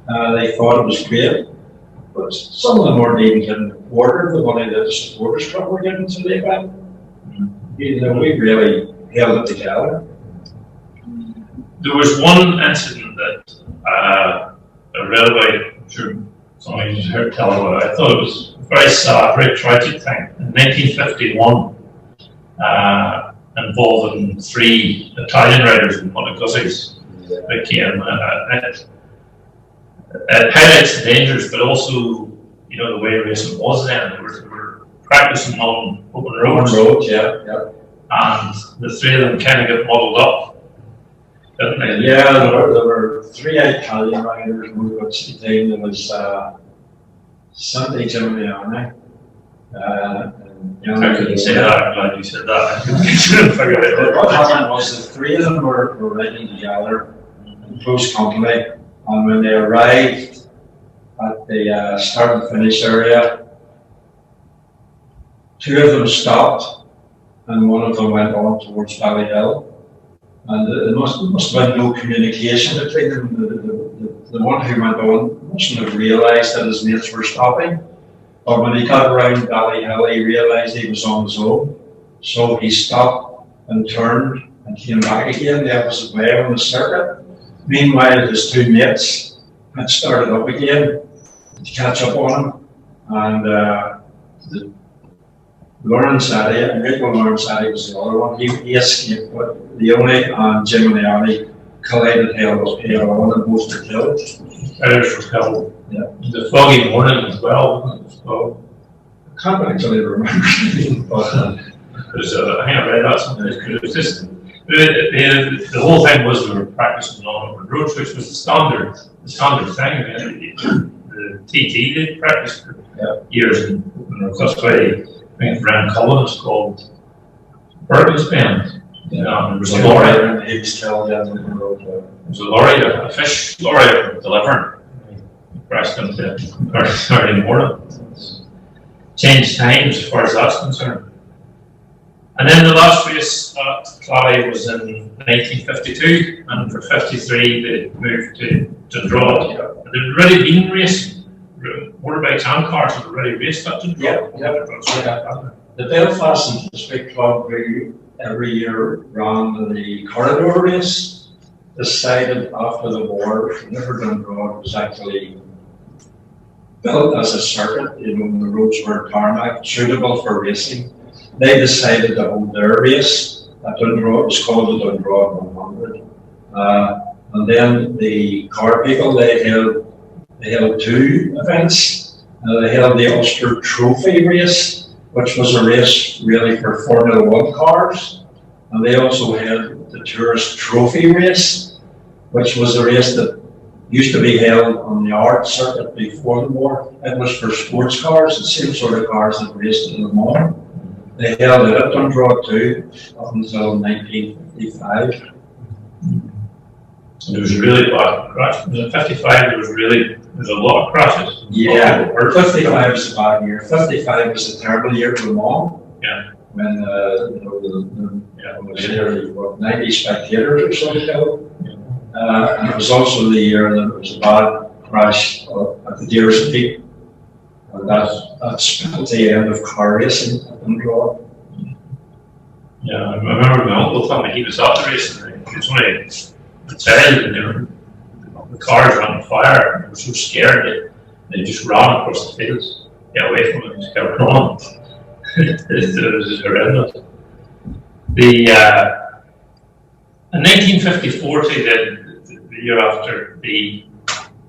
they thought it was great, but some of them weren't even getting a quarter of the money that the Supporters Club were getting to the event. We really held it together. There was one incident that I read about, I'm sure some of you heard tell about it. I thought it was a very sad, very tragic thing. In 1951, involving 3 Italian riders in one of Gussie's that came. It highlights the dangers, but also, the way racing was then. They were practicing on open roads. Yeah. And the 3 of them kind of got muddled up. Yeah, there were 3 Italian riders on the Gutsy team. There was Santi Giuliani. I couldn't say that. I'm glad you said that. I couldn't figure it out. What happened was the 3 of them were riding together in close company, and when they arrived at the start and finish area, two of them stopped, and one of them went on towards Ballyhill. And there must have been no communication between them. The one who went on mustn't have realised that his mates were stopping. But when he got around Ballyhill, he realised he was on his own. So he stopped and turned and came back again the opposite way on the circuit. Meanwhile, his two mates had started up again to catch up on him. And Lawrence Addy, Enrico Lawrence Addy was the other one. He escaped, but Leone and Jim and Addy collided head on and both were killed. Others were killed. Yeah. The foggy morning as well. So, I can't actually remember anything, but because I think I read that something. It was just the whole thing was we were practicing on open roads, which was the standard thing. I mean, the TT did practice for years, and that's why I think around Cullen is called Burton's Bend. There was a lorry, and he was killed on the road. there was a lorry, a fish lorry delivering. Crashed into early morning. Changed times as far as that's concerned. And then the last race at Clally was in 1952, and for 53 they moved to Dundrod. They'd already been racing. Motorbikes and cars had already raced at Dundrod. Yeah. The Belfast and District Grand Prix every year ran the corridor race, decided after the war, River Dundrod was actually built as a circuit, the roads were tarmac, suitable for racing. They decided to hold their race at Dundrod. It was called the Dundrod 100. And then the car people, they held two events. They held the Ulster Trophy race, which was a race really for Formula 1 cars. And they also held the Tourist Trophy race, which was a race that used to be held on the art circuit before the war. It was for sports cars, the same sort of cars that raced in Le Mans. They held it at Dundrod too, up until 1955. And there was a really bad crash. In 55 there was a lot of crashes. Yeah, 55 was a bad year. 55 was a terrible year for Le Mans. Yeah. When was nearly 90 spectators or something killed. And it was also the year that there was a bad crash at the Deers Peak. And that spelled the end of car racing at Dundrod. Yeah, I remember my uncle told me he was at the race and he was only a child and the cars were on fire and they were so scared they just ran across the fields, get away from it and just kept running. It was just horrendous. In 1954, the year after, they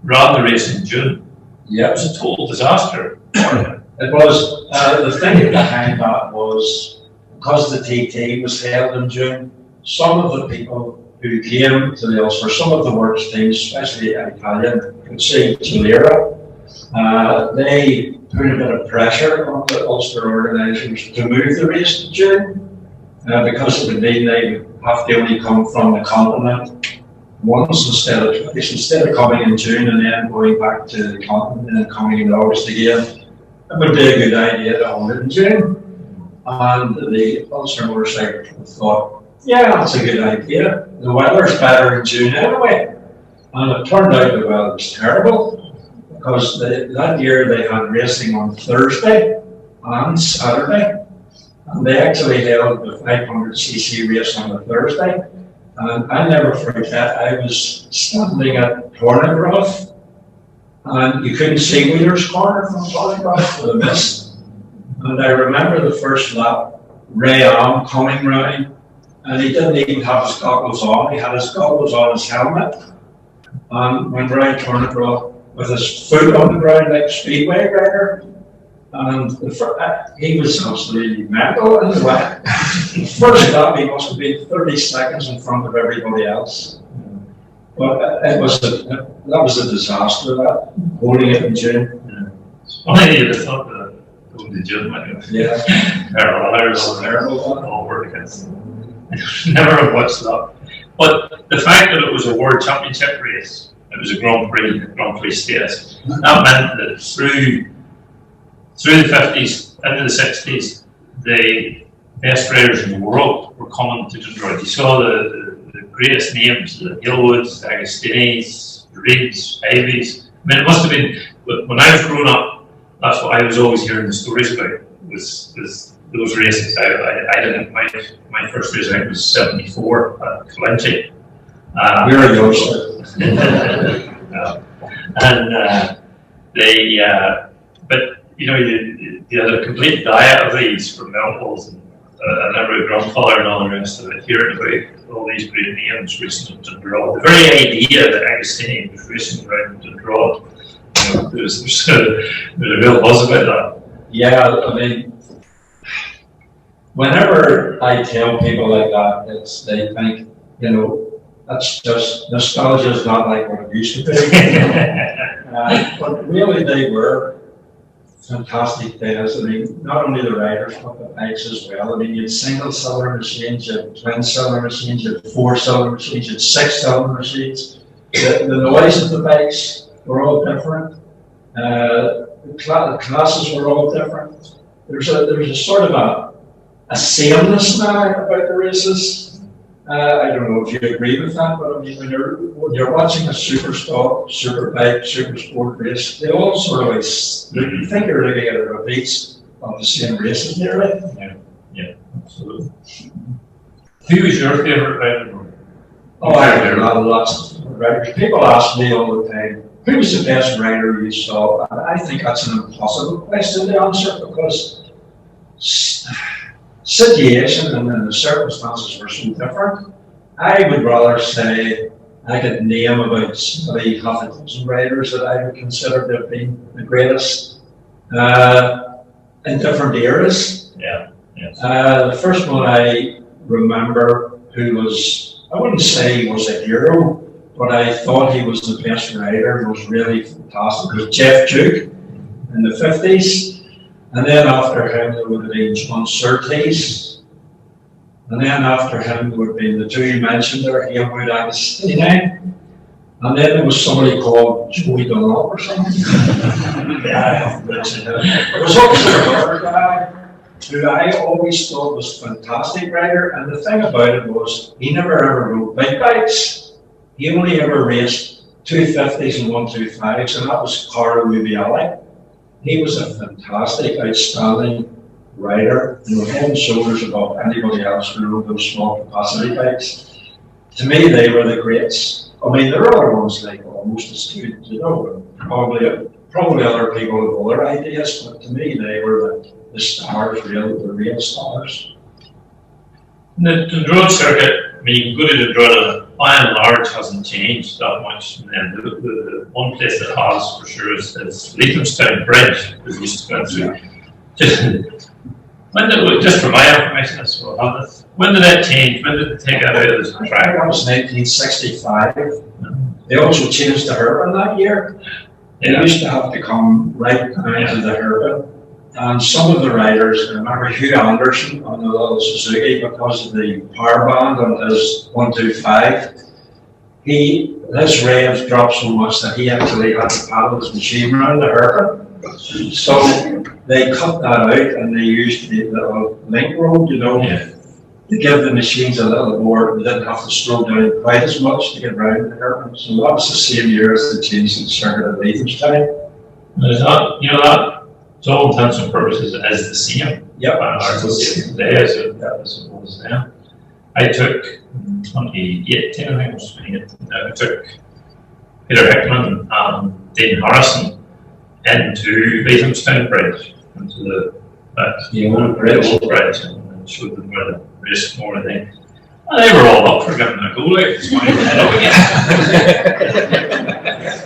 ran the race in June. Yeah. It was a total disaster. It was, the thing behind that was, because the TT was held in June, some of the people who came to the Ulster, some of the works teams, especially Italian, could see Solera, they put a bit of pressure on the Ulster organisers to move the race to June, because it would mean they would have to only come from the continent once instead of coming in June and then going back to the continent and then coming in August again. It would be a good idea to hold it in June. And the Ulster motorcycle thought, yeah, that's a good idea. The weather's better in June anyway. And it turned out the weather was terrible because that year they had racing on Thursday and Saturday. And they actually held the 500cc race on the Thursday. And I never forget, I was standing at Tornagraff and you couldn't see Wheeler's Corner from Tornagraff for the mist. And I remember the first lap, Ray Alm coming round, and he didn't even have his goggles on. He had his goggles on his helmet, and went round Tornagraff with his foot on the ground like a speedway rider. And he was absolutely mental in the way. First lap, he must have been 30 seconds in front of everybody else. But that was a disaster, that, holding it in June. I think you'd have thought that going to June might have Yeah. terrible all work against them. Never have watched that. But the fact that it was a World Championship race, it was a Grand Prix status, that meant that through the 50s, into the 60s, the best riders in the world were coming to Dundroyd. You saw the greatest names, the Hillwoods, the Agostini's, the Reeds, Ivies. I mean, it must have been, when I was growing up, that's what I was always hearing the stories about, was those races. I didn't, my first race I think was 74 at Colinchie. We're a youngster. And but you know, you had a complete diet of these from Melville's and every grandfather and all the rest of it, hearing about all these great names racing at Dundroyd. The very idea that Agostini was racing around Dundroyd, you know, there's a real buzz about that. Yeah, I mean, whenever I tell people like that, they think, you know, that's just, nostalgia is not like what it used to be. But really they were fantastic days. I mean, not only the riders, but the bikes as well. I mean, you had single cylinder machines, you had twin cylinder machines, you had four cylinder machines, you had six cylinder machines. The noise of the bikes were all different. The classes were all different. There's a sort of a sameness now about the races. I don't know if you agree with that, but I mean, when you're watching a super stock, super bike, super sport race, they all sort of you think you're looking at a repeats of the same races nearly. Yeah, absolutely. Who was your favourite rider? Oh, I have lots of riders. People ask me all the time, who was the best rider you saw? And I think that's an impossible question to answer because situation and then the circumstances were so different. I would rather say I could name about maybe half a dozen riders that I would consider to have been the greatest in different eras. Yeah. The first one I remember, who was, I wouldn't say he was a hero, but I thought he was the best rider and was really fantastic, was Jeff Duke in the 50s. And then after him, there would have been John Surtees. And then after him, there would have been the two you mentioned there, Hillwood Agostini. And then there was somebody called Joey Dunlop or something. Yeah, there was also another guy who I always thought was a fantastic rider. And the thing about it was, he never ever rode big bikes. He only ever raced 250s and 125s, and that was Carlo Mubiali. He was a fantastic, outstanding rider, you know, head and shoulders above anybody else who rode those small capacity bikes. To me, they were the greats. I mean, there are other ones like almost as good, you know, probably other people with other ideas, but to me, they were the stars, the real stars. The Dundroyd circuit, I mean, you can go to Dundroyd, by and large, hasn't changed that much. And then the one place that has, for sure, is Leithamstown Bridge, which used to go through. Just for my information, when did that change? When did they take that out of the track? That was 1965. They also changed the Hairpin that year. They used to have to come right down to the Hairpin. And some of the riders, I remember Hugh Anderson on the little Suzuki, because of the power band on his 125, his revs dropped so much that he actually had to paddle his machine around the Hairpin. So they cut that out and they used the little link road, you know, to give the machines a little more. They didn't have to slow down quite as much to get around the Hairpin. So that was the same year as the change in the circuit at Leithamstown. That, to all intents and purposes, as the same. Yep. Today as it was then. I took 2018, I think it was 2018. I took Peter Hickman and Dean Harrison into Leithamstown Bridge, into the old bridge, and showed them where the race more, I think. And they were all up for giving a go, like, it's funny to head up again.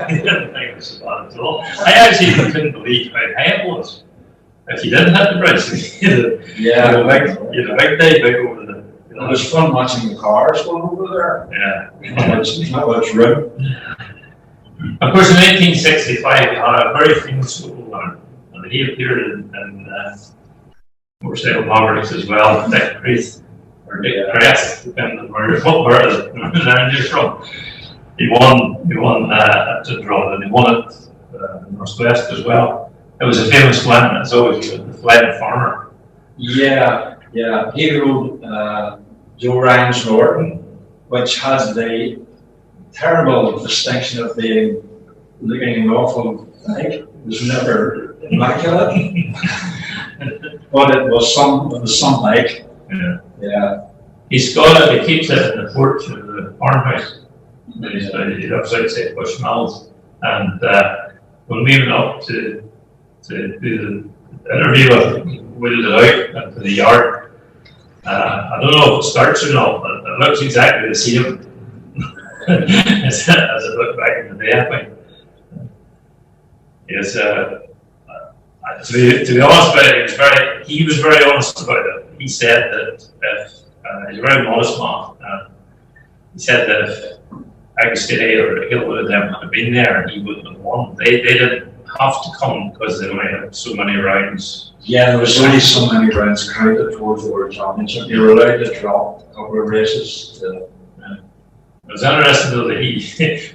I didn't think it was so bad at all. I actually couldn't believe how high it was. If you didn't have the bridge, you had a big day back over the. It was fun watching the cars going over there. Yeah. Not much room. Of course, in 1965, we had a very famous local runner, and he appeared in motorcycle mavericks as well, Dick Creeth, or Dick Crest, depending on what part of the land you're from. He won at Dundroyd, and he won it in the Northwest as well. It was a famous win, as always, the Flying Farmer. Yeah, yeah. He rode Joe Ryan's Norton, which has the terrible distinction of being looking an awful like it was never immaculate. But it was some like. Yeah. Yeah. He's got it, he keeps it in the porch of the farmhouse. He's outside St. Bushmills. And when we went up to do the interview, we wheeled it out into the yard. I don't know if it starts or not, but it looks exactly the same as it looked back in the day, I think. Yes, to be honest about it, he was very honest about it. He said that if he's a very modest man. He said that if Agostini or Gilwood of them had been there, he wouldn't have won. They didn't have to come because they only had so many rounds. Yeah, there was only so many rounds counted towards the World Championship. You were allowed to drop a couple of races. It was interesting though that a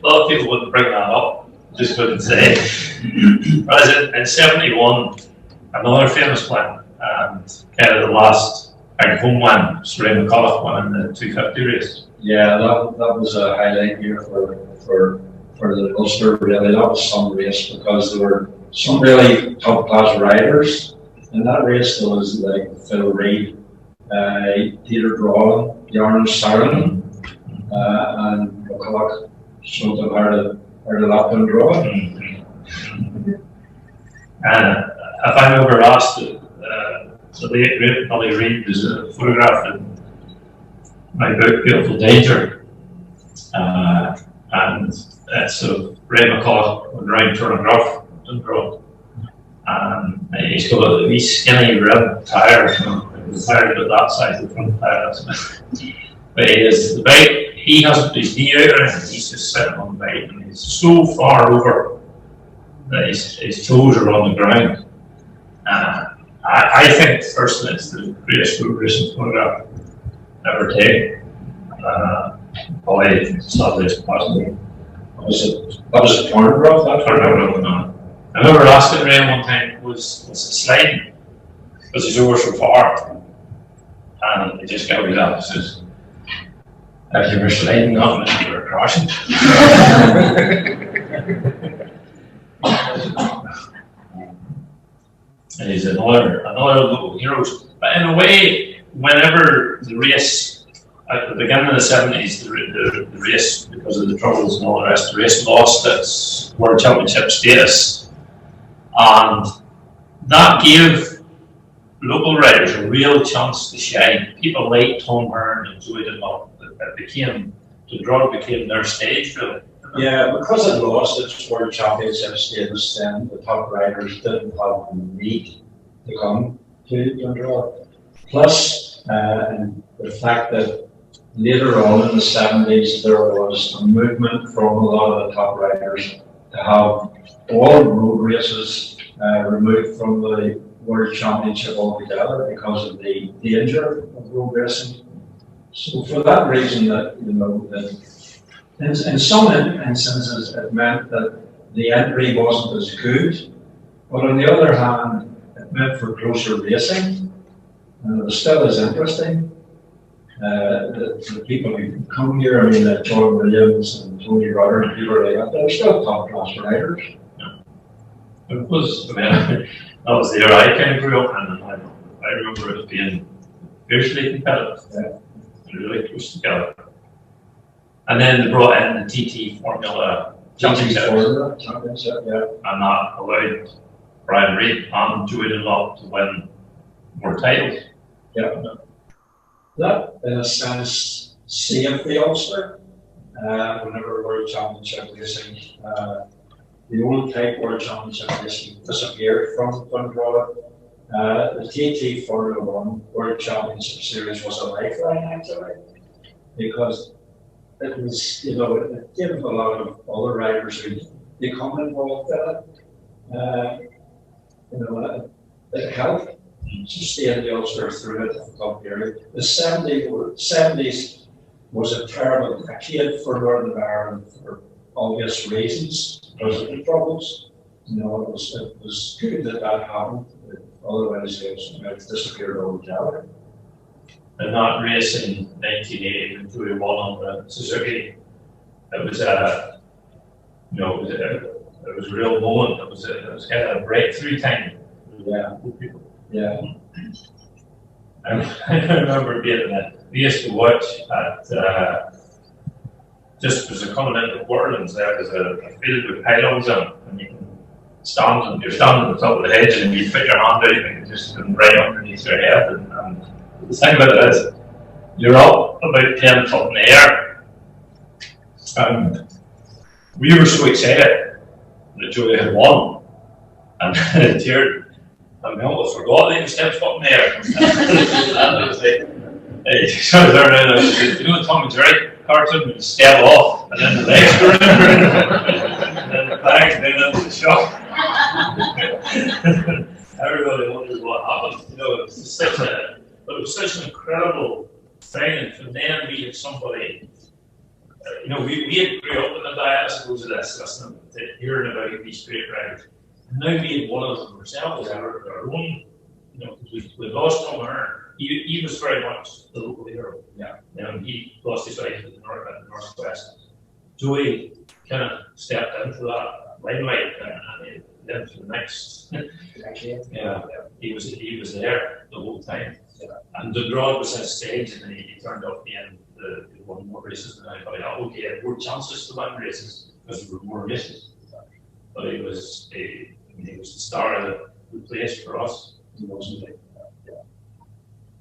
lot of people wouldn't bring that up, just couldn't say. But in 71, another famous one, and kind of the last home one, Ray McCulloch won in the 250 race. Yeah, that was a highlight year for the Ulster, really. That was some race because there were some really top class riders. In that race, there was like Phil Reid, Peter Brawlin, Jarno Saarinen, and McCulloch showed them how to lap and draw. And if I'm ever asked, the late great Billy Reid was photographed in my book, Beautiful Danger. And so Ray McCulloch went around Turnagraph and draw. He's got a wee skinny rim tyre, the tyre about that size, the front tyre. But he hasn't his knee out or anything, he's just sitting on the bike and he's so far over that his toes are on the ground. I think personally it's the greatest road racing photograph ever taken. Probably sadly it's possible. That was a photograph, that? I remember asking Ray one time, was it sliding? Because he's over so far. And he just got me that. He says, if you were sliding on it, you were crashing. And he's another local hero. But in a way, whenever the race, at the beginning of the 70s, the race, because of the troubles and all the rest, the race lost its World Championship status. And that gave local riders a real chance to shine. People like Tom Hearn enjoyed it a lot. The draw became their stage, really. Yeah, because it lost its World Championship status, then the top riders didn't have the need to come to Dundalk. Plus, the fact that later on in the 70s, there was a movement from a lot of the top riders to have all road races removed from the World Championship altogether because of the danger of road racing. So for that reason, that in some instances it meant that the entry wasn't as good, but on the other hand, it meant for closer racing, and it was still as interesting. The people who come here, I mean, John Williams and Tony Rudder and people like that, they're still top class riders. It was, that was the era I kind of grew up in, and I remember it being fiercely competitive, really close together. And then they brought in the TT Formula Championship, and that allowed Brian Reid and Joey Dunlop to win more titles. Yeah. That, in a sense, saved the Ulster whenever World Championship racing. The old type World Championship racing disappeared from Dundalk. The TT Formula 1 World Championship Series was a lifeline, actually, because it was, it gave a lot of other riders who become involved in it. It helped sustain the Ulster through a difficult period. The 70s was a terrible decade for Northern Ireland for obvious reasons because of the troubles. it was good that happened. Otherwise, it might have disappeared altogether. And that race in 1980 when Joey won on the Suzuki, it was it was a real moment. It was kind of a breakthrough time. Yeah. Yeah. I remember we used to watch at just as a coming into Portland, there's a field with pylons on it, and you can you're standing at the top of the hedge and you put your hand out and you just come right underneath your head. And the thing about it is, you're up about 10 foot in the air. And we were so excited that Joey had won. And it cheered. And we almost forgot that he was 10 foot in the air. And it was like, so I turned around and I said, you know the Tom and Jerry cartoon would step off and then the legs go around and then the bags down into the shop. Everybody wondered what happened. It was such an incredible thing. And from then we had somebody, we had grew up in the diaspora of this system, hearing about these great rides. And now we had one of them ourselves, our own, because we lost Tom Hearn. He was very much the local hero. Yeah. He lost his life in the northwest. Joey kind of stepped into that limelight and then for the next decade. Yeah. He was there the whole time. Yeah. And the draw was his stage, and he turned up in the won more races than anybody else. Okay, he had more chances to win races because there were more races. But he was the star of the place for us. He wasn't like that. Yeah.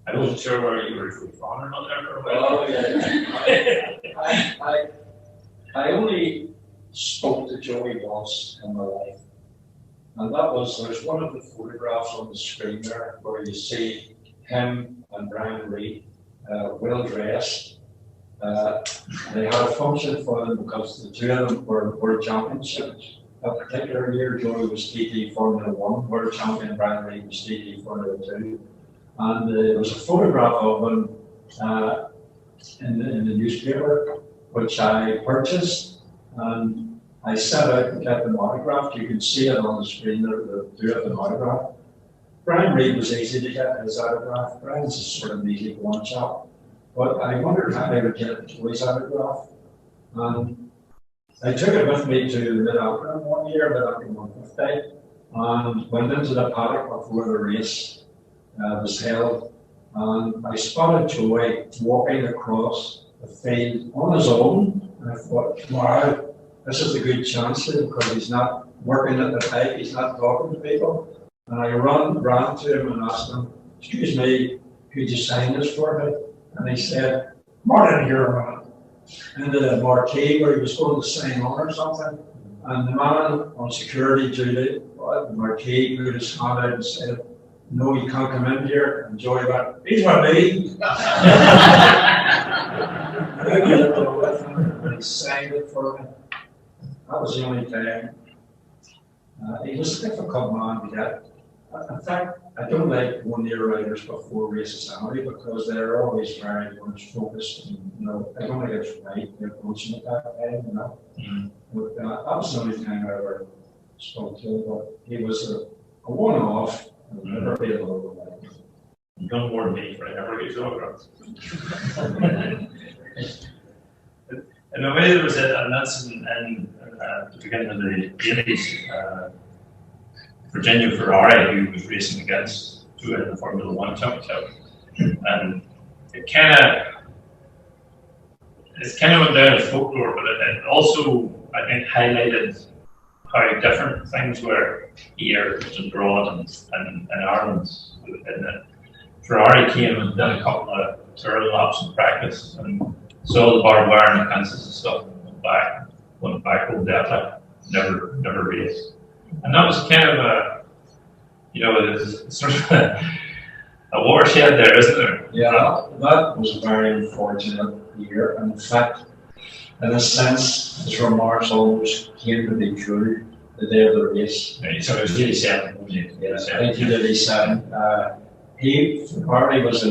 I wasn't sure where you were from or not there for a while. Oh, yeah. I only spoke to Joey once in my life. And that was, there's one of the photographs on the screen there where you see him and Brian Reid well dressed. They had a function for them because the two of them were world championships. That particular year, Joey was TT Formula 1 world champion, Brian Reid was TT Formula 2. And there was a photograph of them in the newspaper, which I purchased. And I set out to get them autographed. You can see it on the screen there, the two of them autographed. Brian Reid was easy to get his autograph. Brian's a sort of easy one chap. But I wondered how I would get Joey's autograph. And I took it with me to Mid-Auckland one year, Mid-Auckland 150, and went into the paddock before the race was held. And I spotted Joey walking across the field on his own. And I thought, wow, this is a good chance here because he's not working at the bike, he's not talking to people. And I ran to him and asked him, excuse me, could you sign this for me? And he said, Martin here a minute. Into the marquee where he was going to sign on or something. And the man on security duty, the marquee, put his hand out and said, no, you can't come in here. And Joey went, he's with me. And he signed it for me. That was the only time. He was a difficult man to get. In fact, I don't like one-year riders before races anyway because they're always very much focused. And, I don't think it's right they're coaching at that time, But that was the only time I ever spoke to him. But he was a one-off. I'll never be able to like him. You don't warn me for I never get autographs. In a way, there was an incident at the beginning of the 80s. Virginia Ferrari, who was racing against Joey in the Formula 1 championship, and it kind of went down as folklore, but it also, I think, highlighted how different things were here and abroad and in Ireland. And Ferrari came and did a couple of turtle laps in practice and saw the barbed wire and the fences and stuff, and went back home definitely, never raced. And that was kind of it's sort of a watershed there, isn't there? Yeah, that was a very unfortunate year. And in fact, in a sense, his remarks almost came to be true the day of the race. Yeah, so it was 87, wasn't it? Yeah, 1987. Ferrari was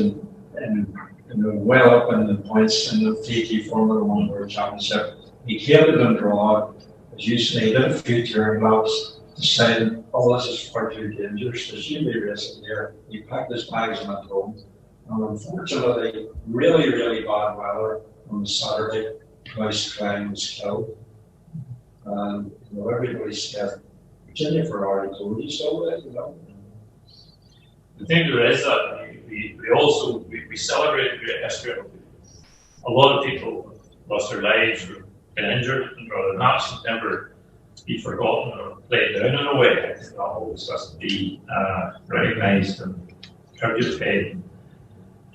well up in the points in the TT Formula 1 World Championship. He came to them draw, as you say, he did a few turn laps, decided, oh, this is far too dangerous, there's usually racing here. He packed his bags and went home. And unfortunately, really, really bad weather on the Saturday, Klaus Klein was killed. And you know, everybody said, Virginia Ferrari told you so, you know. The thing there is that we also celebrate great history. A lot of people lost their lives or been injured, and rather than that should never be forgotten or played down in a way. I think that always has to be recognised and tribute paid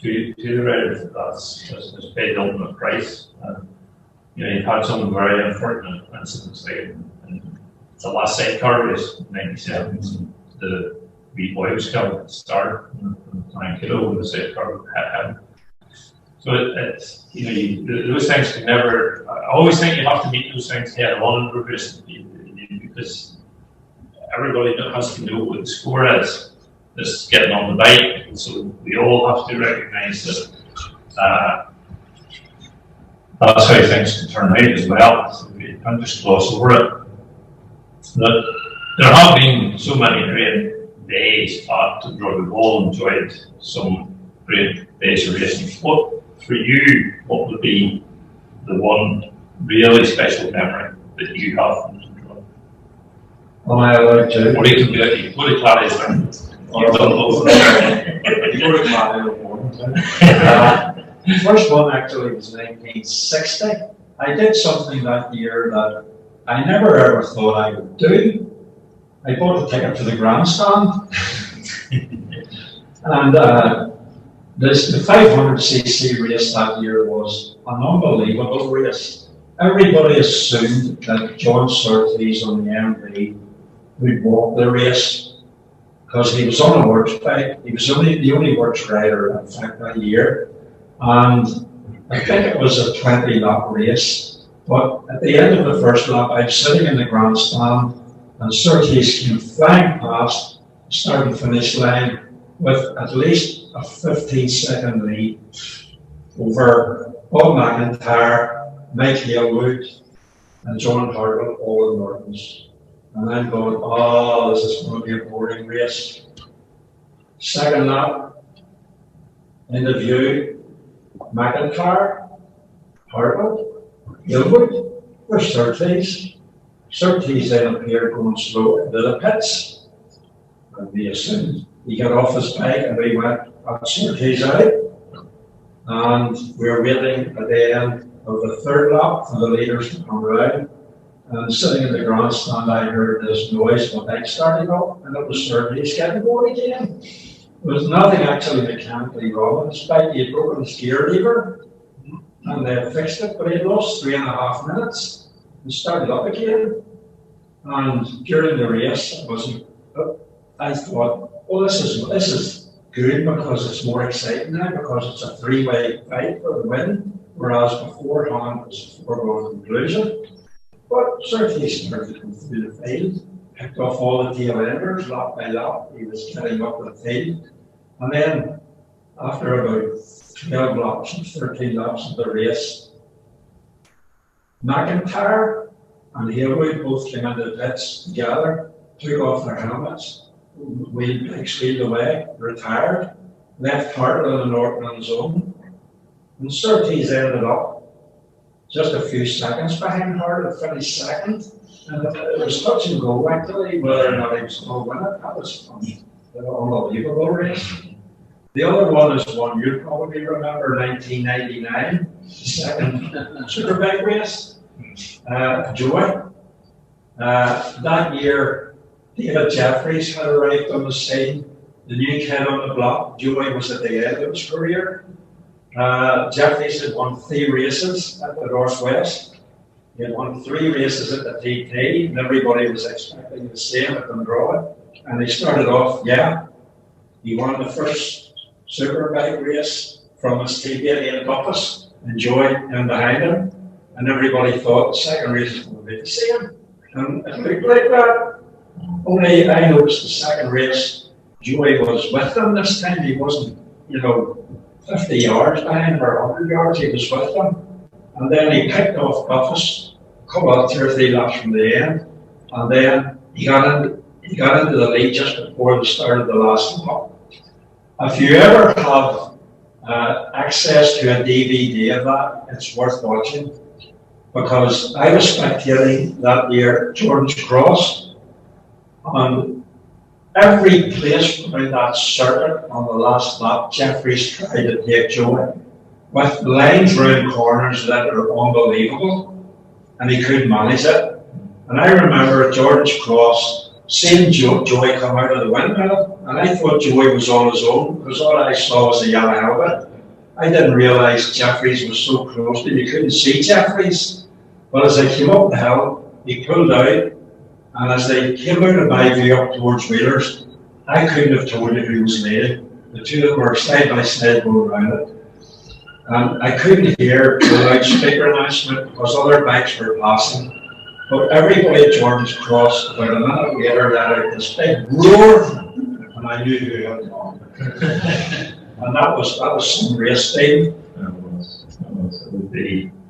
to the riders. That's paid the ultimate price. You know, you've had some very unfortunate incidents like the last sidecar race in '97. The wee boy was killed at the start, and 9 kilo with the sidecar had him. So it's, you know, those things can never. I always think you have to meet those things head on in progression, because everybody has to know what the score is. That's getting on the bike, and so we all have to recognise that that's how things can turn out as well. So we can't just gloss over it. But there have been so many great days at the Rugby Hall, enjoyed some great days of racing. What for you? What would be the one really special memory that you have? Am I allowed to? Or you can do it. What did that is? You've done both. You would have the first one actually was 1960. I did something that year that I never ever thought I would do. I bought a ticket to the grandstand. And the 500cc race that year was an unbelievable race. Everybody assumed that John Surtees on the MV would walk the race because he was on a works bike. He was the only works rider, in fact, that year. And I think it was a 20-lap race. But at the end of the first lap, I was sitting in the grandstand, and Surtees came flying past the start and finish line with at least a 15-second lead over Bob McIntyre, Mike Halewood, and John Hartwell, all the Nortons. And I'm going, oh, this is going to be a boring race. Second lap, in the view, McIntyre, Hartwell, Halewood, where's Surtees? Surtees then appeared going slow into the pits. And we assumed he got off his bike and we went, Surtees out. And we were waiting at the end of the third lap for the leaders to come around. And sitting in the grandstand, I heard this noise, my bike starting up, and it was Surtees getting going again. There was nothing actually mechanically wrong with his bike. He had broken his gear lever, and they had fixed it, but he had lost 3.5 minutes and started up again. And during the race, I thought, well, this is good because it's more exciting now, because it's a three-way fight for the win, whereas beforehand it was a foregone conclusion. But Surtees started to come through the field, picked off all the tail enders lap by lap. He was getting up the field. And then, after about 12 laps, 13 laps of the race, McIntyre and Halewood both came into the pits together, took off their helmets, bikes wheeled away, retired, left Hartwell and Norton on his own. And Surtees ended up just a few seconds behind Hartwell, finished second. And it was touch and go actually, whether or not he was going to win it. That was an unbelievable race. The other one is one you probably remember, 1999, the second Superbike race, Joy. That year, David Jeffries had arrived on the scene, the new kid on the block. Joy was at the end of his career. Jeffries had won 3 races at the Northwest. He had won 3 races at the TT, and everybody was expecting the same at Dundrowan. And he started off, he won the first Superbike race from his TT in Buffus, and Joy in behind him. And everybody thought the second race was going to be the same. And it looked like that. Only I noticed the second race, Joy was with them this time. He wasn't, 50 yards behind or 100 yards, he was with them. And then he picked off Buffus, come up 2 or 3 laps from the end, and then he got into the lead just before the start of the last lap. If you ever have access to a DVD of that, it's worth watching, because I was spectating that year at Jordan's Cross, and every place around that circuit on the last lap, Jeffries tried to take Joey, with lines round corners that are unbelievable, and he couldn't manage it. And I remember at Jordan's Cross, seeing Joey come out of the windmill, and I thought Joey was on his own, because all I saw was a yellow helmet. I didn't realise Jeffries was so close that you couldn't see Jeffries. But as I came up the hill, he pulled out, and as they came out of my view up towards Wheelers, I couldn't have told you who was leading. The two of them were side by side going around it. And I couldn't hear the loudspeaker announcement because other bikes were passing. But everybody at Jordan's Cross, about a minute later, let out this big roar, and I knew who had won. And that was some race style.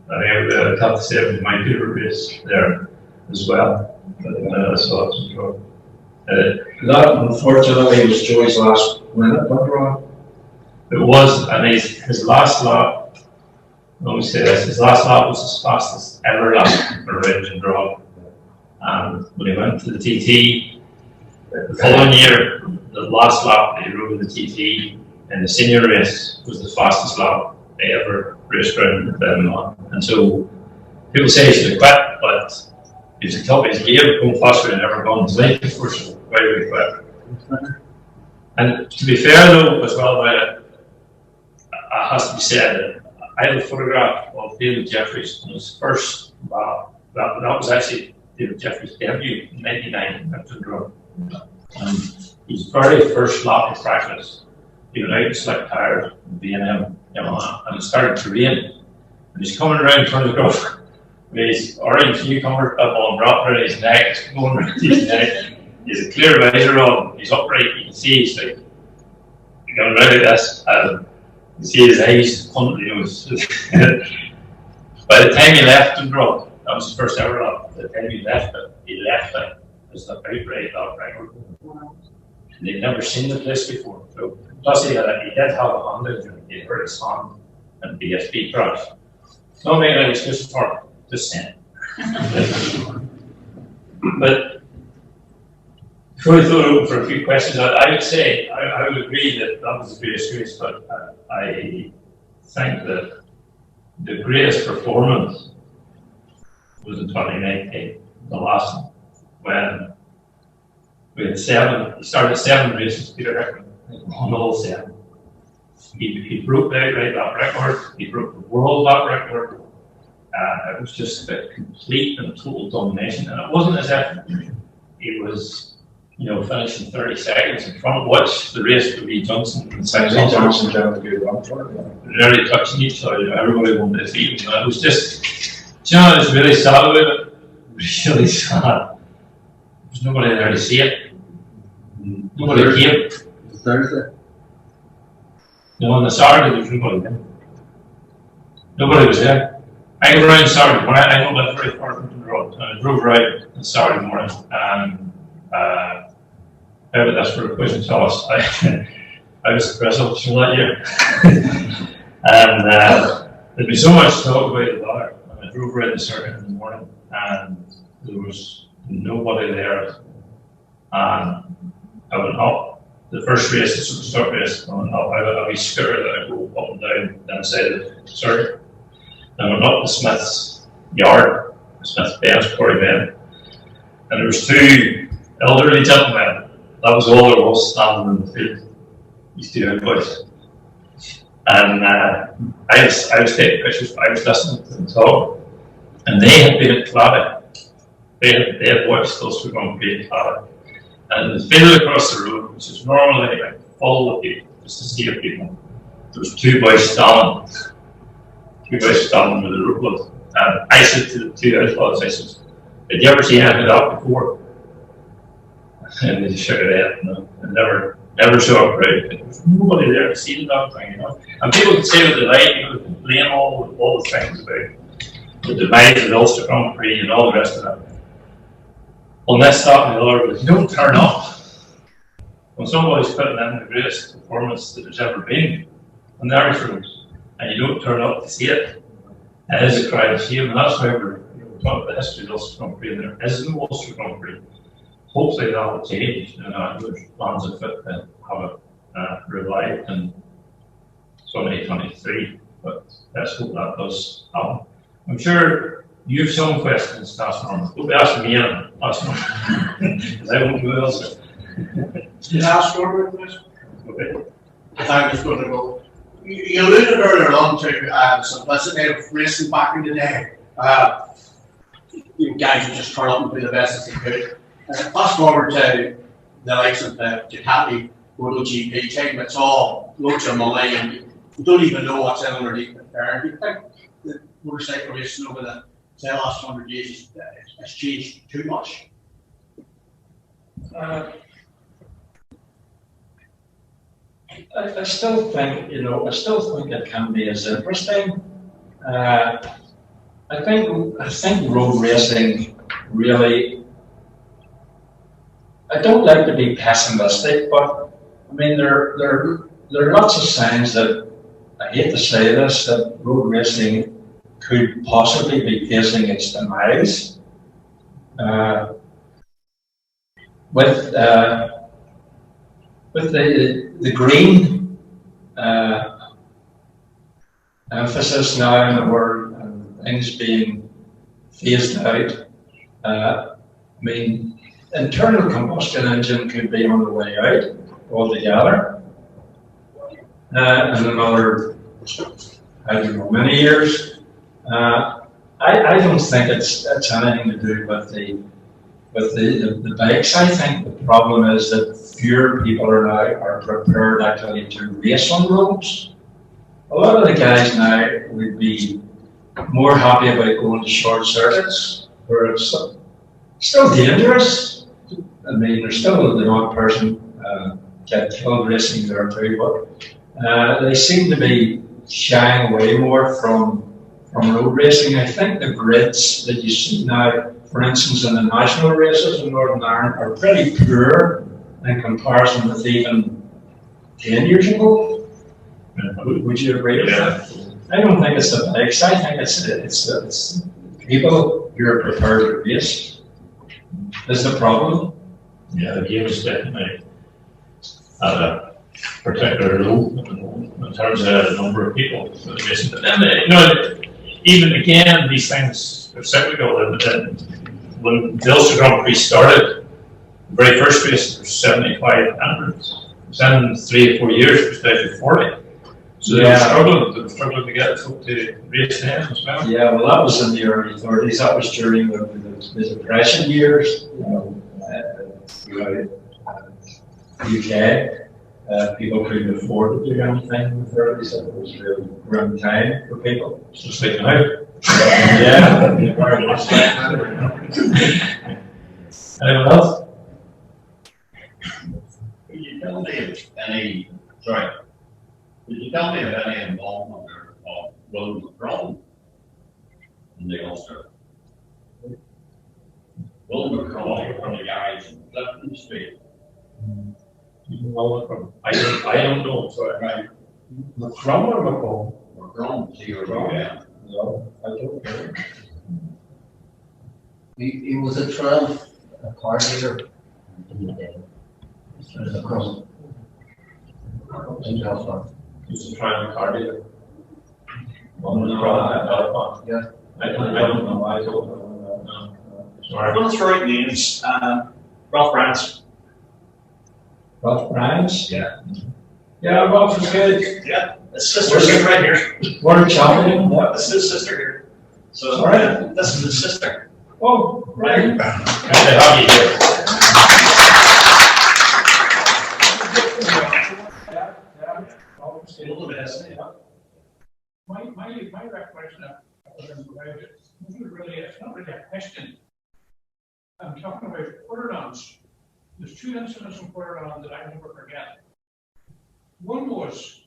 The top 7 might be a race there as well. That, unfortunately, was Joey's last win at Windrum. It was, and his last lap, let me say this, his last lap was his fastest ever lap for Ridge and Draw. And when he went to the TT, the following year, the last lap that he rode in the TT in the senior race was the fastest lap they ever raced around the on. And so people say he should have quit, but he was a top of his gear, going faster than ever gone in his life before, so why would he quit? And to be fair though, as well about it, it has to be said that I have a photograph of David Jeffries on his first lap. That was actually David Jeffries' debut in '99 at Dundrum. And his very first lap of practice, he went out in slick tires, B&M, Yamaha, and it started to rain. And he's coming around turn the grove with his orange newcomer up on wrapped around his neck, it's going around his neck. He's a clear visor on, he's upright, you can see he's like, going around like this. You see his eyes, by the time he left Dundrum, that was his first ever lap. By the time he left it as the outright lap record. And they'd never seen the place before. So, plus he did have a hand injury, he hurt his hand and BSB crash. Not making any excuses for him, just saying. But before we throw it open for a few questions, I would say, I would agree that was the greatest race, but I think that the greatest performance was in 2019, the last one, when we had he started 7 races, Peter Hickman, won the whole 7. He broke the outright lap record, he broke the world lap record. It was just a complete and total domination, and it wasn't as if he was finishing 30 seconds in front, which the race would be Johnson and Johnson had a good run for it. Nearly touching each other, everybody wanted to defeat him. It was just, it was really sad about it. Really sad. There's nobody there to see it. Nobody came. Thursday? No, on the Saturday there was nobody there. Nobody was there. I go around Saturday morning, I don't live very far from the road, and I drove around on Saturday morning, and that's for a quiz and tell us. I was the president for that year. And there'd been so much talk about the weather. I drove around the circuit in the morning, and there was nobody there. And I went up. The first race, the start race, I went up. I had a wee scooter that I go up and down the side of the circuit. I went up to Smith's yard, Smith's Bench, Corey Ben, and there was 2 elderly gentlemen. That was all there was standing in the field. These 2 young boys. And I was taking pictures, I was listening to them talk, and they had been at Claddagh. They had watched Ulster Grand Prix at Claddagh. And in the field across the road, which is normally like full of people, just to see people, there was 2 boys standing. 2 boys standing with the road was. And I said to the 2 outlaws, I said, "Did you ever see anything like that before?" And they just shook their head, and never saw a crowd. There was nobody there to see the damn thing, And people could say what they like, complain all the things about the demise of the Ulster Grand Prix and all the rest of that. unless that and the other, but don't turn up. When somebody's putting in the greatest performance that there's ever been on the Irish road, and you don't turn up to see it, it is a cry of shame, and that's why we're talking about the history of the Ulster Grand Prix, and there is no Ulster Grand Prix. Hopefully that will change, and there's plans afoot to have it revived in 2023, but let's hope that does happen. I'm sure you've some questions to ask Norman. Don't be asking me anything, ask Norman, because I won't do it else. Can I ask Norman a question? Okay. I was going to go. You alluded earlier on to the simplicity of racing back in the day. You guys would just turn up and do the best that they could. Fast forward to the likes of the Ducati MotoGP team, it's all loads of money and you don't even know what's in underneath the car. Do you think the motorcycle racing over the last 100 years has changed too much? I still think, it can be as interesting. I think road racing really, I don't like to be pessimistic, but I mean, there are lots of signs that, I hate to say this, that road racing could possibly be facing its demise. With the green emphasis now in the world and things being phased out, I mean, internal combustion engine could be on the way out altogether. In another, I don't know, many years. I don't think it's anything to do with the bikes. I think the problem is that fewer people are prepared actually to race on roads. A lot of the guys now would be more happy about going to short circuits, where it's still dangerous. I mean, there's still the odd person get killed racing there too, but they seem to be shying away more from road racing. I think the grids that you see now, for instance, in the national races in Northern Ireland, are pretty poor in comparison with even 10 years ago. Would you agree with that? I don't think it's the bikes. I think it's people who are prepared to race is the problem. Yeah, the game is definitely at a particular low in terms of the number of people racing. But then, even again, these things are cyclical. When the Ulster Grand Prix started, the very first race was 75 entrants. Then 3 or 4 years, it was down to 40. So they were struggling to get folk to race the end as well. Yeah, well, that was in the early 30s. That was during the Depression years. UK. People couldn't afford to do anything in the 30s. It was really grim time for people. So sticking out. Yeah, very much like Anyone else? Could you tell me of any involvement of Will McCrone in the Ulster? Will McCrone from the guys in Clifton Street. I don't know, sorry. Right. McCrum or McCall? McCrone, C-O-U-M. No, I don't know. He was a trial car leader across in Belfast. He's a trial car dealer. Yeah. I don't know. I don't know. Sorry. Let's write names. Ralph Brands. Ralph Brands? Yeah. Yeah, Ralph is good. Yeah. His sister's right here. World champion. Yeah. This is his sister here. So Sorry? this is his sister. Oh, right. Good to have you here. A little bit hesitant. My recollection of it it's not really a question. I'm talking about quarter-rounds. There's 2 incidents in quarter-round that I never forget. One was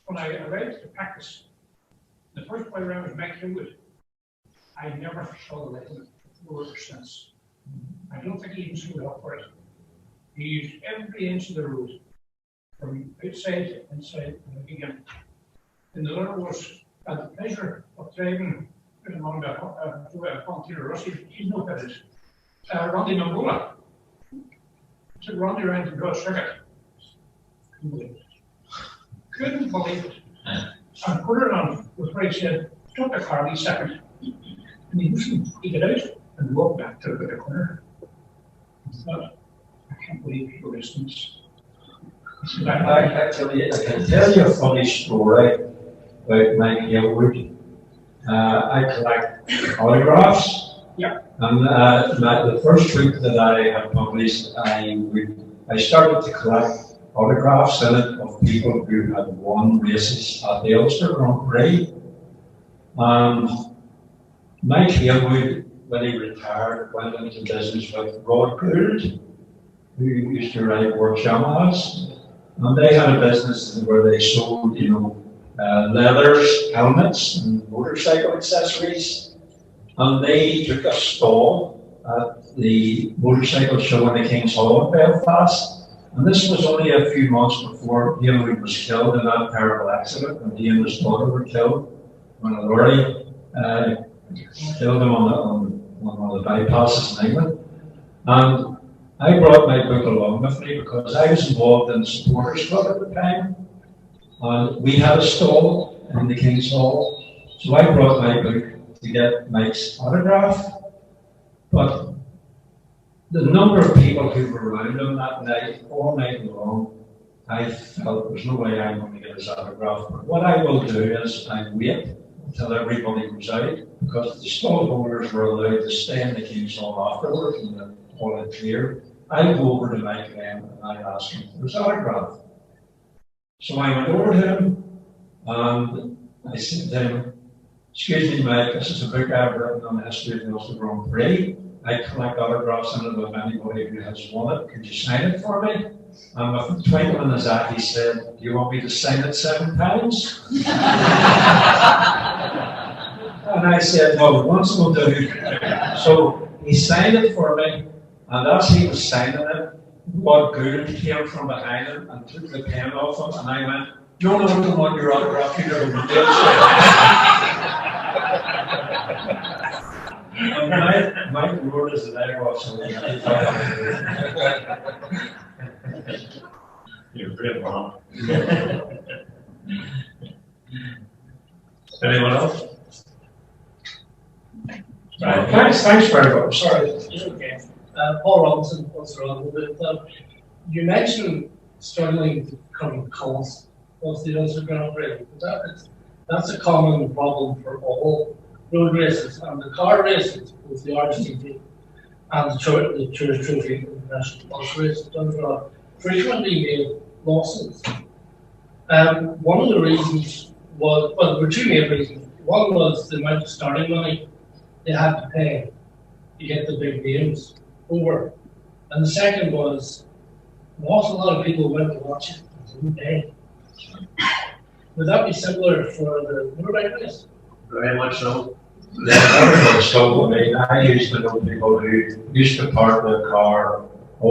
when I arrived to practice. The first quarter-round was Mike Hewwood. I never saw the like of it ever since. I don't think he even stood up for it. He used every inch of the road, from outside to inside and back again. And the other was had the pleasure of driving along the frontier Russia. You know what that is. Randy Mangola. Took Randy around to draw a circuit. Couldn't believe it. And put it on was where he said, "Stop the car, 2 seconds." And he listened, he got out and walked back to the corner. I thought, I can't believe your distance. I can tell you a funny story about Mike Hailwood. I collect autographs. Yeah. And the first book that I had published, I started to collect autographs in it of people who had won races at the Ulster Grand Prix. And Mike Hailwood, when he retired, went into business with Rod Gould, who used to write Work Yamahas. And they had a business where they sold, leathers, helmets, and motorcycle accessories. And they took a stall at the motorcycle show in the King's Hall in Belfast. And this was only a few months before Hailwood was killed in that terrible accident, when he and his daughter were killed when a lorry killed him on one of the bypasses in England. And I brought my book along with me because I was involved in the supporters club at the time. And we had a stall in the King's Hall. So I brought my book to get Mike's autograph. But the number of people who were around him that night, all night long, I felt there's no way I'm going to get his autograph. But what I will do is I wait until everybody was out, because the stall holders were allowed to stay in the King's Hall afterwards and the hall had cleared. I'd go over to Mike then and I'd ask him for his autograph. So I went over to him and I said to him, "Excuse me, Mike, this is a book I've written on the history of the Ulster Grand Prix. I collect autographs in it of anybody who has won it. Could you sign it for me?" And with a twinkle in his eye, he said, "Do you want me to sign it 7 times?" And I said, "No, once will do." So he signed it for me, and as he was signing it, Rod Gould came from behind him and took the pen off him, and I went, "No, I don't want your autograph, you never will do." And Mike roared his leg off, so You're brave, man. Anyone else? Right. Thanks very much. Sorry. It's okay. Paul Robinson, Ulster Grand Prix. You mentioned struggling to become cause of the Ulster Grand Prix. That's a common problem for all road races, and the car races, with the RGT and the Tourist Trophy International Ulster Race, frequently made losses. One of the reasons was, well, there were 2 main reasons. One was the amount of starting money they had to pay to get the big names over. And the second was, an awful lot of people went to watch it and didn't pay. Would that be similar for the motorbike race? Very much so. Yeah, so, I mean, I used to know people who used to park their car a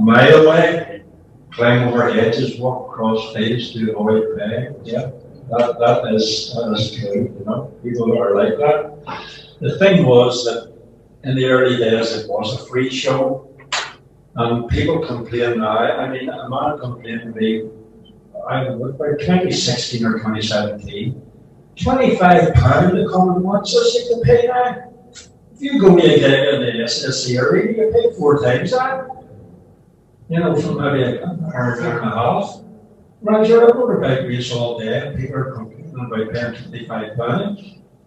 mile away, climb over hedges, walk across fields to avoid paying. Yeah, that is true. People are like that. The thing was that in the early days it was a free show, and people complain now. I mean, a man complained to me, about 2016 or 2017. £25 to come and watch us, you can pay now. If you go to a game in the SSC area, you pay 4 times that. For maybe an hour and a half. Whereas you're a motorbike race all day, and people are complaining about paying £25.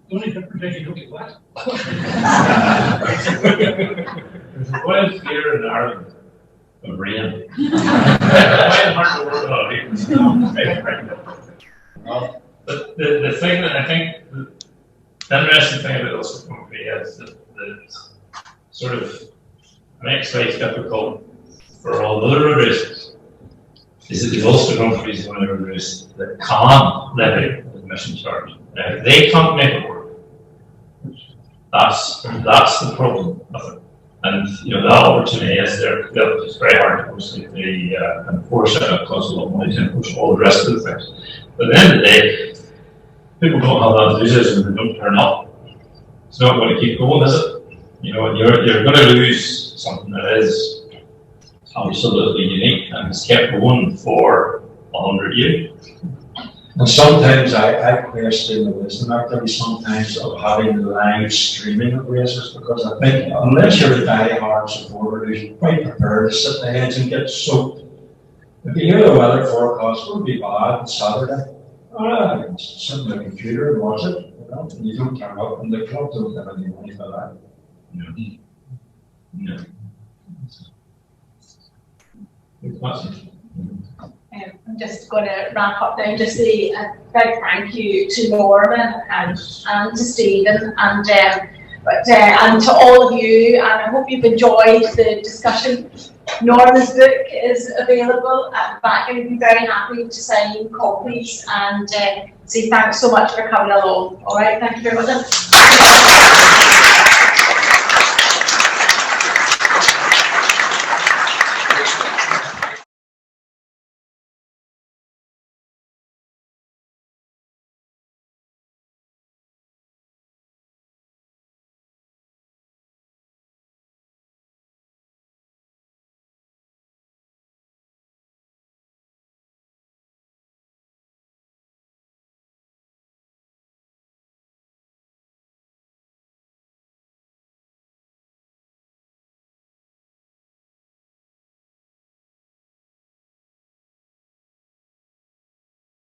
The only difference is you don't get wet. There's a wild fear in Ireland of rain. Quite hard to work on it. But the thing that I think, the interesting thing about Ulster Grand Prix is that sort of makes life difficult for all the other road races is that the Ulster Grand Prix is one of the road races that can levy admission charge. Now, if they can't make it work, that's the problem with it. And, that opportunity is there. It's very hard to obviously enforce it, it costs a lot of money to enforce all the rest of the things. But at the end of the day, people don't have that enthusiasm and they don't turn up. It's not going to keep going, is it? You're going to lose something that is absolutely unique and has kept going for 100 years. And sometimes I question the wisdom actually sometimes of having live streaming of races, because I think unless you're a die-hard supporter who's quite prepared to sit in the hedge and get soaked, if you hear the weather forecast will be bad on Saturday, I can sit on the computer and watch it, and you don't turn up and the club don't have any money for that. No. Good question. I'm just going to wrap up now. Just say a big thank you to Norman and to Stephen and to all of you. And I hope you've enjoyed the discussion. Norman's book is available at the back, and we'd be very happy to sign copies and say thanks so much for coming along. All right, thank you very much.